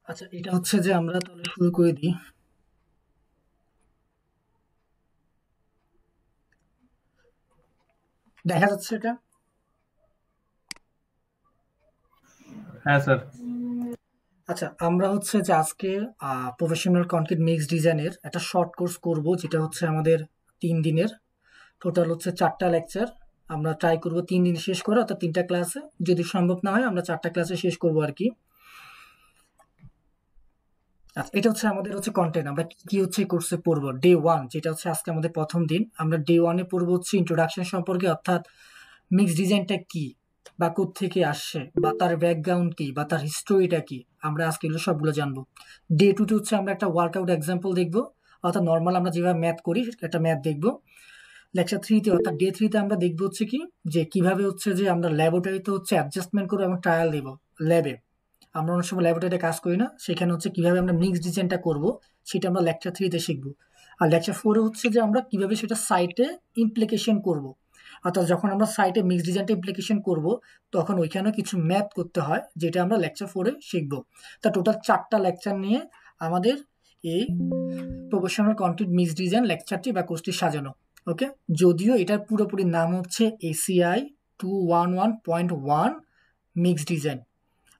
আচ্ছা, এটা হচ্ছে যে আমরা তাহলে শুরু করে দিই। দেখা যাচ্ছে এটা? হ্যাঁ স্যার। আচ্ছা, আমরা হচ্ছে যে আজকে প্রফেশনাল কনক্রিট মিক্স ডিজাইনের একটা শর্ট কোর্স করব, যেটা হচ্ছে আমাদের 3 দিনের। টোটাল হচ্ছে 4টা লেকচার। আমরা ট্রাই করব 3 দিন শেষ করে, অর্থাৎ 3টা ক্লাসে। যদি সম্ভব না হয় আমরা 4টা ক্লাসে শেষ করব আর কি। আচ্ছা, এটা হচ্ছে আমাদের হচ্ছে কন্টেন্ট। আমরা কি কি হচ্ছে কোর্সে পড়বো। ডে 1, যেটা হচ্ছে আজকে আমাদের প্রথম দিন, আমরা ডে 1-এ পড়বো হচ্ছে ইন্ট্রোডাকশন সম্পর্কে, অর্থাৎ মিক্স ডিজাইনটা কি, বা থেকে আসছে, বা তার ব্যাকগ্রাউন্ড কি, বা তার হিস্টোরিটা কি, আমরা আজকে এগুলো সবগুলো জানবো। ডে 2-তে হচ্ছে আমরা একটা ওয়ার্কআউট এক্সাম্পল দেখবো, অর্থাৎ নর্মাল আমরা যেভাবে ম্যাথ করি একটা ম্যাথ দেখবো। লেকচার 3-তে অর্থাৎ ডে 3-তে আমরা দেখবো হচ্ছে কি, যে কিভাবে হচ্ছে যে আমরা ল্যাবরেটরিতে হচ্ছে অ্যাডজাস্টমেন্ট করবো এবং ট্রায়াল দেবো ল্যাবে। আমরা অনেক সময় ল্যাবরেটরিতে কাজ করি না, সেখানে হচ্ছে কিভাবে আমরা মিক্স ডিজাইনটা করব, সেটা আমরা লেকচার 3-তে শিখবো। আর লেকচার 4-এ হচ্ছে যে আমরা কিভাবে সেটা সাইটে ইমপ্লিকেশন করব। অর্থাৎ যখন আমরা সাইটে মিক্স ডিজাইনটা ইমপ্লিকেশন করব, তখন ওইখানে কিছু ম্যাথ করতে হয়, যেটা আমরা লেকচার 4-এ শিখবো। তা টোটাল 4টা লেকচার নিয়ে আমাদের এই প্রফেশনাল কন্টেন্ট মিক্স ডিজাইন লেকচারটি বা কোর্সটি সাজানো। ওকে, যদিও এটার পুরোপুরি নাম হচ্ছে ACI 211.1 মিক্স ডিজাইন,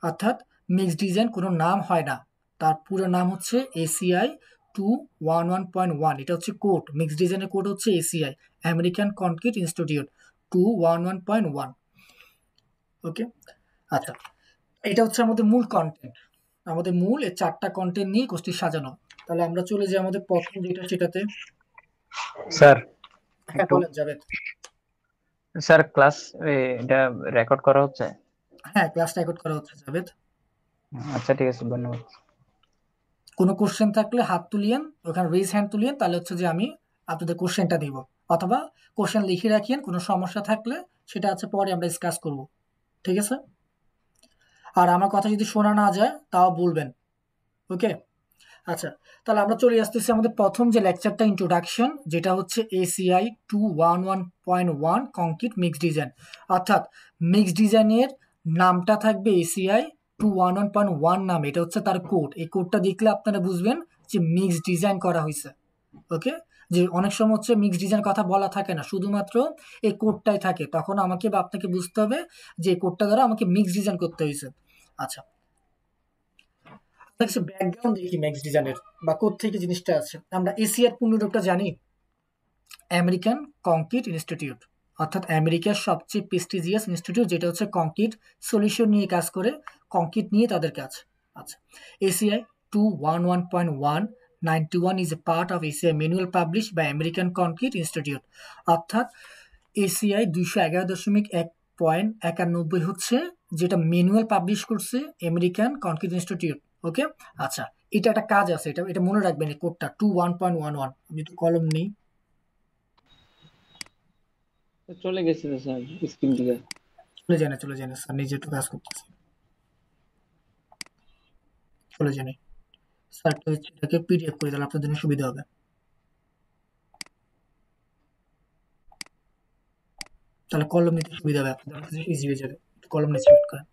অর্থাৎ মিক্স ডিজাইন কোনো নাম হয় না, তার পুরো নাম হচ্ছে ACI 211.1। এটা হচ্ছে কোড, মিক্স ডিজাইনের কোড হচ্ছে ACI, আমেরিকান কনক্রিট ইনস্টিটিউট 211.1। ওকে, আচ্ছা, এটা হচ্ছে আমাদের মূল কন্টেন্ট। আমাদের মূল এই 4টা কন্টেন্ট নিয়ে কোর্সটি সাজানো। তাহলে আমরা চলে যাই আমাদের প্রথম যেটা, সেটাতে। স্যার হ্যাঁ, একটু, বলেন জাভেদ। স্যার ক্লাস এটা রেকর্ড করা হচ্ছে? হ্যাঁ, ক্লাস রেকর্ড করা হচ্ছে জাভেদ। আচ্ছা ঠিক আছে, ধন্যবাদ। কোনো কোশ্চেন থাকলে হাত তুলিয়েন, ওখানে রেজ হ্যান্ড তুলিয়েন, তাহলে হচ্ছে যে আমি আপনাদের কোশ্চেনটা দিব। অথবা কোশ্চেন লিখে রাখিয়েন, কোনো সমস্যা থাকলে সেটা হচ্ছে পরে আমরা ডিসকাস করব। ঠিক আছে? আর আমার কথা যদি শোনা না যায় তাও বলবেন। ওকে, আচ্ছা, তাহলে আমরা চলে আসতেছি আমাদের প্রথম যে লেকচারটা, ইন্ট্রোডাকশন, যেটা হচ্ছে ACI 211.1 কংক্রিট মিক্স ডিজাইন। অর্থাৎ মিক্স ডিজাইনের নামটা থাকবে ACI 211.1 নাম, এটা হচ্ছে তার কোড। এই কোডটা দেখলে আপনারা বুঝবেন যে মিক্স ডিজাইন করা হয়েছে। ওকে, যে অনেক সময় হচ্ছে মিক্স ডিজাইন কথা বলা থাকে না, শুধুমাত্র এই কোডটাই থাকে, তখন আমাকে বা আপনাকে বুঝতে হবে যে এই কোডটা দ্বারা আমাকে মিক্স ডিজাইন করতে হয়েছে। আচ্ছা, কিছু ব্যাকগ্রাউন্ড দেখি ম্যাক্স ডিজাইনের, বা থেকে জিনিসটা আছে। আমরা এশিয়ার পূর্ণরূপটা জানি, আমেরিকান কংক্রিট ইনস্টিটিউট, অর্থাৎ আমেরিকার সবচেয়ে প্রেস্টিজিয়াস ইনস্টিটিউট, যেটা হচ্ছে কংক্রিট সলিউশন নিয়ে কাজ করে, কংক্রিট নিয়ে তাদের কাজ। আচ্ছা, ACI 211.1 91 is a part of ACI manual published by American Concrete Institute। অর্থাৎ ACI 211.91 হচ্ছে যেটা ম্যানুয়াল পাবলিশ করছে আমেরিকান কনক্রিট ইনস্টিটিউট। ওকে, আচ্ছা, এটা একটা কাজ আছে, এটা এটা মনে রাখবেন, এই কোডটা 21.11। আমি একটু কলম নেই। চলে গেছে তো স্যার স্ক্রিন থেকে। চলে যান স্যার, নিজে একটু কাজ করতেছি। চলে যান স্যার, এটাকে PDF করে দিলে আপনার জন্য সুবিধা হবে। তাহলে কলম নিতে সুবিধা হবে, আপনাদের কাছে ইজি হয়ে যাবে। একটু কলম নিয়ে সাবমিট করেন।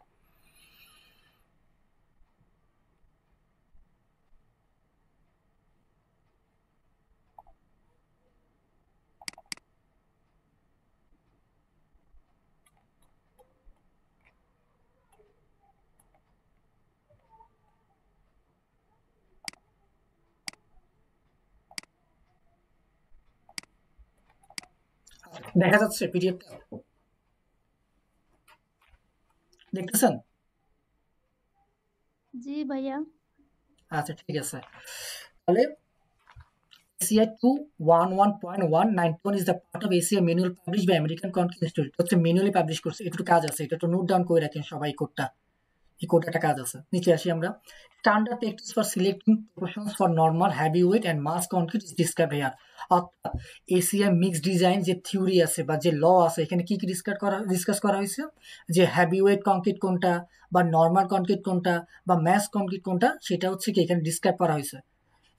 দেখা যাচ্ছে PDFটা? দেখতেছেন? জি ভাইয়া। আচ্ছা, ঠিক আছে। তাহলে ACI 211.191 is the part of ACI manual published by American Concrete Institute। হচ্ছে ম্যানুয়ালি পাবলিশ করছে, একটু কাজ আছে, এটা একটু নোট ডাউন করে রাখেন সবাই কোডটা। এই কোডে একটা কাজ আছে। নিচে আসি আমরা। Standard practice for selecting proportions for normal heavy weight and mass concrete is described here. অর্থাৎ ACI মিক্স ডিজাইন যে থিওরি আছে বা যে ল আছে, এখানে কি কি ডিসকাস করা হয়েছে, যে হেভি ওয়েট কনক্রিট কোনটা, বা নরমাল কনক্রিট কোনটা, বা ম্যাস কনক্রিট কোনটা, সেটা হচ্ছে কি এখানে ডিসক্রাইব করা হয়েছে।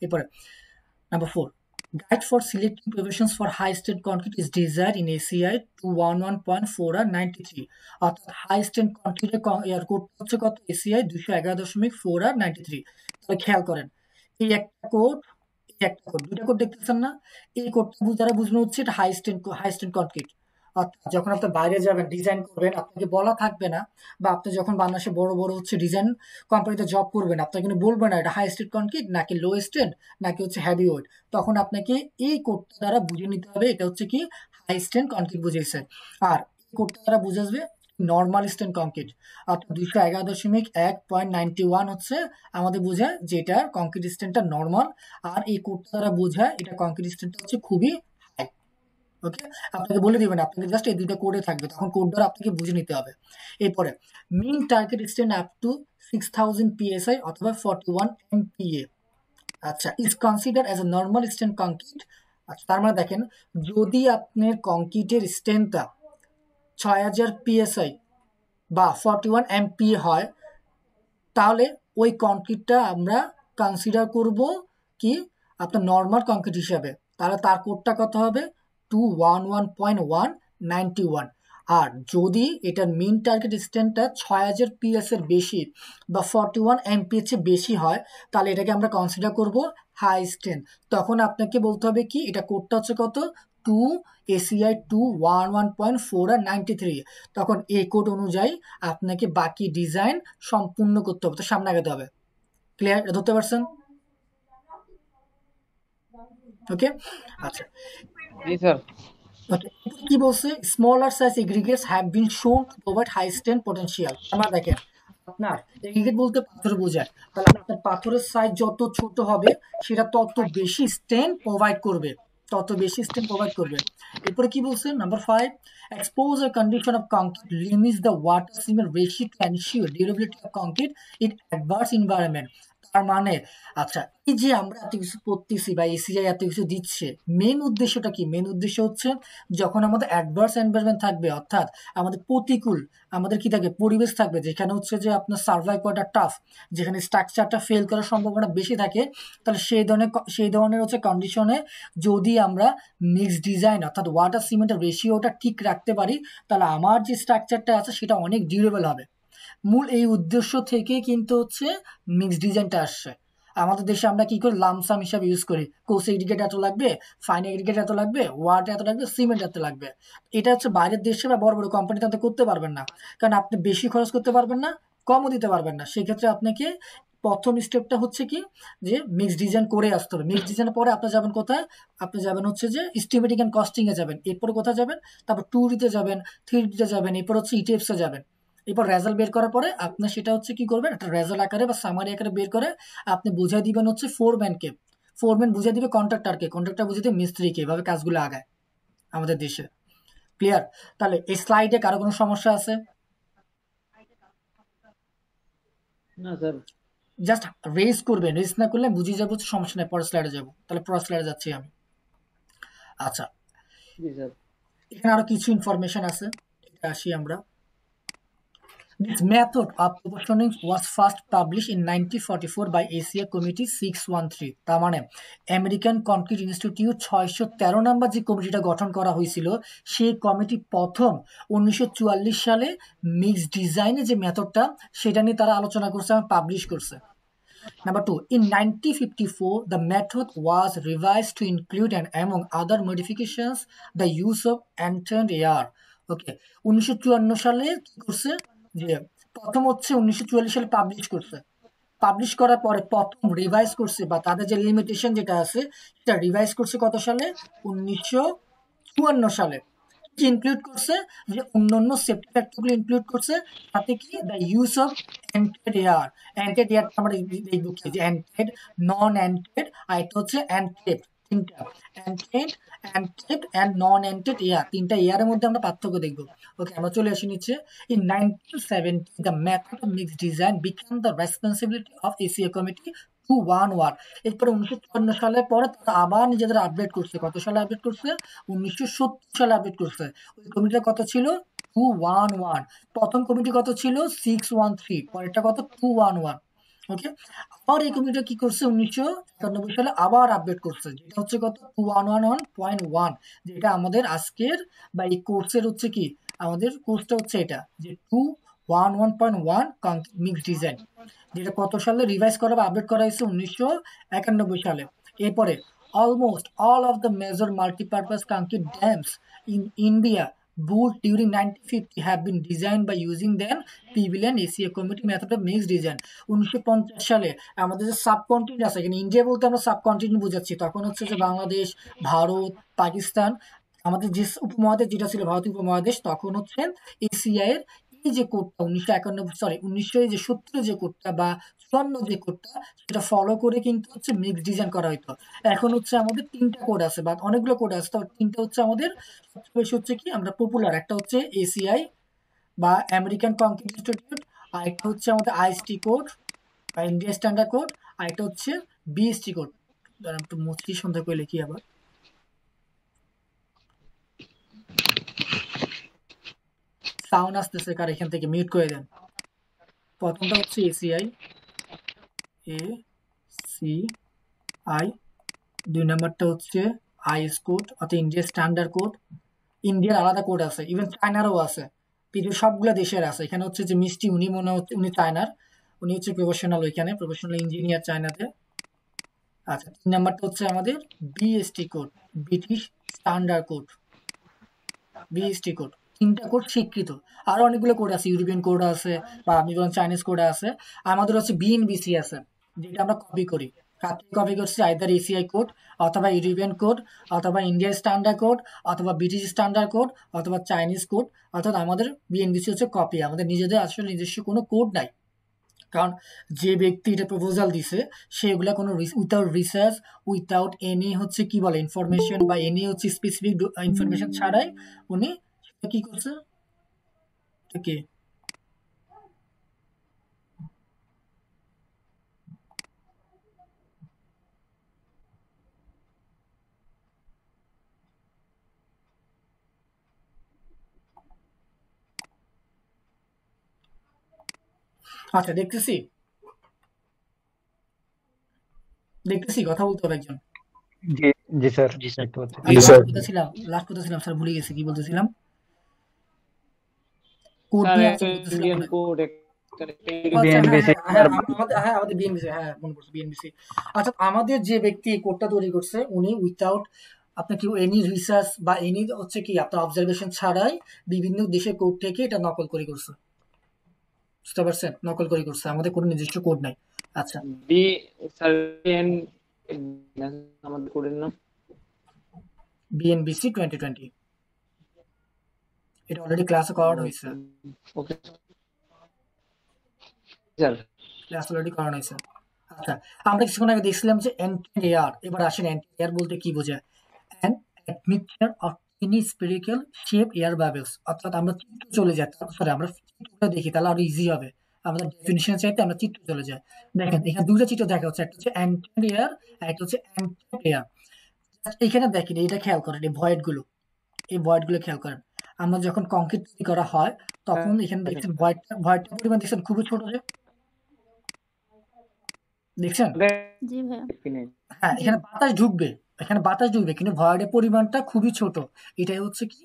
এরপরে number 4, Guide for selecting provisions for high strength concrete is desired in ACI 211.4 আর 93, অর্থাৎ হাই স্ট্রেন্থ কংক্রিটের এর কোডটা হচ্ছে কত, ACI 211.4 আর 93। তাহলে খেয়াল করেন এই একটা কোড, এই একটা কোড, দুইটা কোড দেখতেছেন না? এই কোডটা দ্বারা বুঝবেন হচ্ছে এটা হাই স্ট্রেন্থ কংক্রিট। অর্থাৎ যখন আপনি বাইরে যাবেন ডিজাইন করবেন, আপনাকে বলা থাকবে না, বা আপনি যখন বাংলাদেশে বড় বড় হচ্ছে ডিজাইন কোম্পানিতে জব করবেন, আপনাকে কিন্তু বলবে না এটা হাই স্ট্রেন্থ কংক্রিট নাকি লো স্ট্রেন্থ নাকি হচ্ছে হেভি ওয়েট। তখন আপনাকে এই কোডটা দ্বারা বুঝে নিতে হবে এটা হচ্ছে কি হাই স্ট্রেন্থ কংক্রিট বুঝেছে। আর এই কোডটা দ্বারা বুঝে আসবে নর্মাল স্ট্রেন্থ কংক্রিট। অর্থাৎ 211.91 হচ্ছে আমাদের বোঝায় যে এটা কংক্রিট স্ট্রেন্থটা নর্মাল, আর এই কোডটা দ্বারা বোঝায় এটা কংক্রিট স্ট্রেন্থটা হচ্ছে খুবই হাই। ওকে, আপনাকে বলে দিবেন, আপনাকে জাস্ট এই দুইটা কোডে থাকবে, তখন কোড দ্বারা আপনাকে বুঝে নিতে হবে। এরপরে mean target strength up to 6000 psi অথবা 41 MPa, আচ্ছা, is consider as a normal strength concrete. আচ্ছা, তার মানে দেখেন যদি আপনার কংক্রিটের স্ট্রেন্থটা 6000 psi বা 41 MPa হয়, তাহলে ওই কংক্রিটটা আমরা কনসিডার করব কি আপনার নর্মাল কংক্রিট হিসাবে। তাহলে তার কোডটা কত হবে 211.191। আর যদি এটার মিন টার্গেট স্ট্রেন্থটা 6000 PS এর বেশি বা 41 MPa চেয়ে বেশি হয়, তাহলে এটাকে আমরা কনসিডার করব হাই স্ট্রেন্থ। তখন আপনাকে বলতে হবে কি এটা কোডটা হচ্ছে কত 2 ACI 211.4 আর 93। তখন এই কোড অনুযায়ী আপনাকে বাকি ডিজাইন সম্পূর্ণ করতে হবে, তো সামনে আগাতে হবে। ক্লিয়ার, এটা ধরতে পারছেন? ওকে, আচ্ছা, জি স্যার। ওকে, কি বলছে smaller size aggregates have been shown to provide high strength potential. আমরা দেখেন আপনার এগ্রিগেট বলতে পাথর বোঝায়, তাহলে আপনার পাথরের সাইজ যত ছোট হবে সেটা তত বেশি স্ট্রেন্থ প্রোভাইড করবে, তত বেশি স্ট্রেন্থ প্রোভাইড করবে। এরপরে কি বলছে number 5, exposure condition of concrete limits the water cement ratio to ensure durability of concrete in adverse environment। তার মানে আচ্ছা, এই যে আমরা এত কিছু করতেছি বা এসিআই এত কিছু দিচ্ছে, মেন উদ্দেশ্যটা কি? মেন উদ্দেশ্য হচ্ছে যখন আমাদের অ্যাডভার্স এনভায়রনমেন্ট থাকবে, অর্থাৎ আমাদের প্রতিকূল আমাদের কি থাকবে পরিবেশ থাকবে, যেখানে হচ্ছে যে আপনার সার্ভাইভ করাটা টাফ, যেখানে স্ট্রাকচারটা ফেল করার সম্ভাবনা বেশি থাকে, তাহলে সেই ধরনের হচ্ছে কন্ডিশনে যদি আমরা মিক্স ডিজাইন অর্থাৎ ওয়াটার সিমেন্টের রেশিওটা ঠিক রাখতে পারি, তাহলে আমার যে স্ট্রাকচারটা আছে সেটা অনেক ডিউরেবল হবে। মূল এই উদ্দেশ্য থেকে কিন্তু হচ্ছে মিক্স ডিজাইনটা আসছে। আমাদের দেশে আমরা কি করি লামসাম হিসাবে ইউজ করি, কোর্স এগ্রিগেট এত লাগবে, ফাইন এগ্রিগেট এত লাগবে, ওয়াটার এত লাগবে, সিমেন্ট এত লাগবে। এটা হচ্ছে বাইরের দেশে বা বড় বড় কোম্পানিতে আপনি করতে পারবেন না, কারণ আপনি বেশি খরচ করতে পারবেন না, কমও দিতে পারবেন না। সেক্ষেত্রে আপনাকে প্রথম স্টেপটা হচ্ছে কি যে মিক্স ডিজাইন করে আসতে হবে। মিক্স ডিজাইনের পরে আপনি যাবেন কোথায়? আপনি যাবেন হচ্ছে যে এস্টিমেটিং এন্ড কস্টিং এ যাবেন, এরপরে কোথায় যাবেন? তারপর 2D-তে যাবেন, 3D-তে যাবেন, এরপর হচ্ছে ইটিএফস এ যাবেন। এরপর রেজাল্ট বের করার পরে আপনি সেটা হচ্ছে কি করবেন, একটা রেজাল্ট আকারে বা সামারি আকারে বের করে আপনি বুঝাই দিবেন হচ্ছে ফোরম্যানকে, ফোরম্যান বুঝিয়ে দিবে কন্ট্রাক্টরকে, কন্ট্রাক্টর বুঝিয়ে দিবে মিস্ত্রিকে, এভাবে কাজগুলো আগায় আমাদের দেশে। ক্লিয়ার? তাহলে এই স্লাইডে কারো কোনো সমস্যা আছে? না স্যার। জাস্ট রেজ করবেন, রেজ না করলে বুঝিয়ে যাবো সমস্যা নেই, পরের স্লাইডে যাবো। তাহলে পরের স্লাইডে যাচ্ছি আমি। আচ্ছা, জি স্যার। এখানে আরো কিছু ইনফরমেশন আছে, এটা আসি আমরা। This method of proportioning was first published in 1944 by ACA Committee 613। তার মানে আমেরিকান কনক্রিট ইনস্টিটিউট 613 নাম্বার যে কমিটিটা গঠন করা হয়েছিল, সেই কমিটি প্রথম 1944 সালে মিক্স ডিজাইনের যে মেথডটা সেটা নিয়ে তারা আলোচনা করছে এবং পাবলিশ করছে। Number 2, in 1954, the method was revised to include and among other modifications the use of ambient air. ওকে, 1954 সালে কি করছে যে প্রথম হচ্ছে 1944 সালে পাবলিশ করছে, পাবলিশ করার পরে প্রথম রিভাইজ করছে বা তাদের যে লিমিটেশন যেটা আছে সেটা রিভাইজ করছে কত সালে? 1954 সালে। কি ইনক্লুড করছে? যে অন্যান্য সেফটি ফ্যাক্টরগুলো ইনক্লুড করছে, তাতে কি দ্য ইউজ অফ অ্যান্টেড এয়ার। অ্যান্টেড এয়ার আমরা দেখবো কি যে অ্যান্টেড, নন অ্যান্টেড, আর এটা হচ্ছে অ্যান্টেড। তিনটা অ্যান্টেড, অ্যান্টেড অ্যান্ড নন অ্যান্টেড এয়ার, তিনটা এয়ারের মধ্যে আমরা পার্থক্য দেখবো। ওকে, আমরা চলে আসি নিচে। In 1970 the method of mixed design became the responsibility of ACA committee 211। এরপরে 1954 সালের পরে তারা আবার নিজেদের আপডেট করছে, কত সালে আপডেট করছে? 1970 সালে আপডেট করছে। ওই কমিটিটা কত ছিল? 211। প্রথম কমিটি কত ছিল? 613, পরেরটা কত? 211। ওকে। আবার এই কমিটিটা কি করছে 1991 সালে আবার আপডেট করছে, যেটা হচ্ছে কত 2111.1, যেটা আমাদের আজকের বা এই কোর্সের হচ্ছে কি, আমাদের কোর্সটা হচ্ছে এটা যে 211.1 মিক্স ডিজাইন, যেটা কত সালে রিভাইজ করা বা আপডেট করা হয়েছে 1991 সালে। এরপরে almost all of the major multipurpose concrete dams in India built during 1950 have been designed by using then prevailing Asia committee method of mix design. 1950 সালে আমাদের যে সাবকন্টিনেন্ট আছে, এখানে ইন্ডিয়া বলতে আমরা সাবকন্টিনেন্ট বুঝাচ্ছি, তখন হচ্ছে যে বাংলাদেশ, ভারত, পাকিস্তান, আমাদের যে উপমহাদেশ যেটা ছিল ভারতীয় উপমহাদেশ, তখন হচ্ছে এশিয়া এর এই যে কোডটা 1970 যে কোডটা বা 54 যে কোডটা, সেটা ফলো করে কিন্তু হচ্ছে মিক্স ডিজাইন করা হইতো। এখন হচ্ছে আমাদের 3টা কোড আছে বা অনেকগুলো কোড আছে, তবে 3টা হচ্ছে আমাদের সবচেয়ে বেশি হচ্ছে কি আমরা পপুলার, একটা হচ্ছে এসিআই বা আমেরিকান কংক্রিট ইনস্টিটিউট, আর একটা হচ্ছে আমাদের আইএসটি কোড বা ইন্ডিয়া স্ট্যান্ডার্ড কোড, আর একটা হচ্ছে বিএসটি কোড। দাঁড়ান একটু মুচকি সন্ধ্যা করে লিখি আবার। সাউন্ড আসতেছে কার এখান থেকে, মিউট করে দেন। প্রথমটা হচ্ছে এসিআই, এ সি আই। 2 নাম্বারটা হচ্ছে আইএস কোড অর্থাৎ ইন্ডিয়া স্ট্যান্ডার্ড কোড। ইন্ডিয়ার আলাদা কোড আছে, ইভেন চায়নারও আছে, পৃথিবীর সবগুলো দেশের আছে। এখানে হচ্ছে যে মিষ্টি উনি মনে হচ্ছে উনি চায়নার, উনি হচ্ছে প্রফেশনাল, ওইখানে প্রফেশনাল ইঞ্জিনিয়ার চায়নাতে। আচ্ছা 3 নাম্বারটা হচ্ছে আমাদের BST code, British standard code, BST code. 3টা কোড স্বীকৃত। আরো অনেকগুলো কোড আছে, ইউরোপিয়ান কোড আছে বা আপনি বলেন চাইনিজ কোড আছে। আমাদের হচ্ছে বিএনবিসি আছে, যেটা আমরা কপি করি। কার থেকে কপি করছি? আইদার এসিআই কোড অথবা ইউরোপিয়ান কোড অথবা ইন্ডিয়ান স্ট্যান্ডার্ড কোড অথবা ব্রিটিশ স্ট্যান্ডার্ড কোড অথবা চাইনিজ কোড। অর্থাৎ আমাদের বিএনবিসি হচ্ছে কপি, আমাদের নিজেদের আসলে নিজস্ব কোনো কোড নাই। কারণ যে ব্যক্তি এটা প্রপোজাল দিছে সেগুলা কোনো উইথাউট রিসার্চ, উইথাউট এনি হচ্ছে কি বলে ইনফরমেশন বা এনি হচ্ছে স্পেসিফিক ইনফরমেশন ছাড়াই উনি সেটা কি করছে, এটা কে? আচ্ছা দেখতেছি দেখতেছি কথা বলতে হবে একজন। জি জি স্যার জি স্যার। দেখতে পাচ্ছি। আচ্ছা লাস্ট কথা ছিলাম, স্যার ভুলে গেছি কি বলতেছিলাম, কোড স্যার নিয়ে একটা আলোচনা করতেছিলাম ইন্ডিয়ান মনে হয়। কোড আচ্ছা হ্যাঁ বিএনবিসি হ্যাঁ হ্যাঁ আমাদের বিএনবিসি, হ্যাঁ মনে পড়ছে বিএনবিসি। আচ্ছা আমাদের যে ব্যক্তি এই কোডটা তৈরি করছে উনি উইথাউট আপনার কি এনি রিসার্চ বা এনি হচ্ছে কি আপনার অবজারভেশন ছাড়াই বিভিন্ন দেশের কোড থেকে এটা নকল করে করছে, বুঝতে পারছেন? নকল করে করছে, আমাদের কোনো নিজস্ব কোড নাই। আচ্ছা বি স্যার এন আমাদের কোডের নাম বিএনবিসি 2020 এটা অলরেডি ক্লাসে করানো হয়েছে, ওকে স্যার। ক্লাস অলরেডি করানো হয়েছে। আচ্ছা আমরা কিছুক্ষণ আগে দেখছিলাম যে অ্যান্টি এয়ার, এবার আসেন অ্যান্টি এয়ার বলতে কি বোঝায়। An admixture of any spherical shape air bubbles, অর্থাৎ আমরা চিত্র চলে যাই, সরি আমরা চিত্রটা দেখি তাহলে আরো ইজি হবে, আমাদের ডেফিনিশন চাইতে আমরা চিত্র চলে যাই। দেখেন এখানে দুটো চিত্র দেখা হচ্ছে, একটা হচ্ছে অ্যান্টি এয়ার আর একটা হচ্ছে অ্যান্টি এয়ার। এখানে দেখেন এইটা খেয়াল করেন, এই ভয়েড গুলো, এই ভয়েড গুলো খেয়াল করেন। আমরা যখন কংক্রিট তৈরি করা হয় তখন এখানে দেখছেন ভয়েডটার পরিমাণ দেখছেন খুবই ছোট, যে দেখছেন জি ভাইয়া। হ্যাঁ এখানে বাতাস ঢুকবে, এখানে বাতাস ঢুকবে কিন্তু ভয়েডের পরিমাণটা খুবই ছোট। এটাই হচ্ছে কি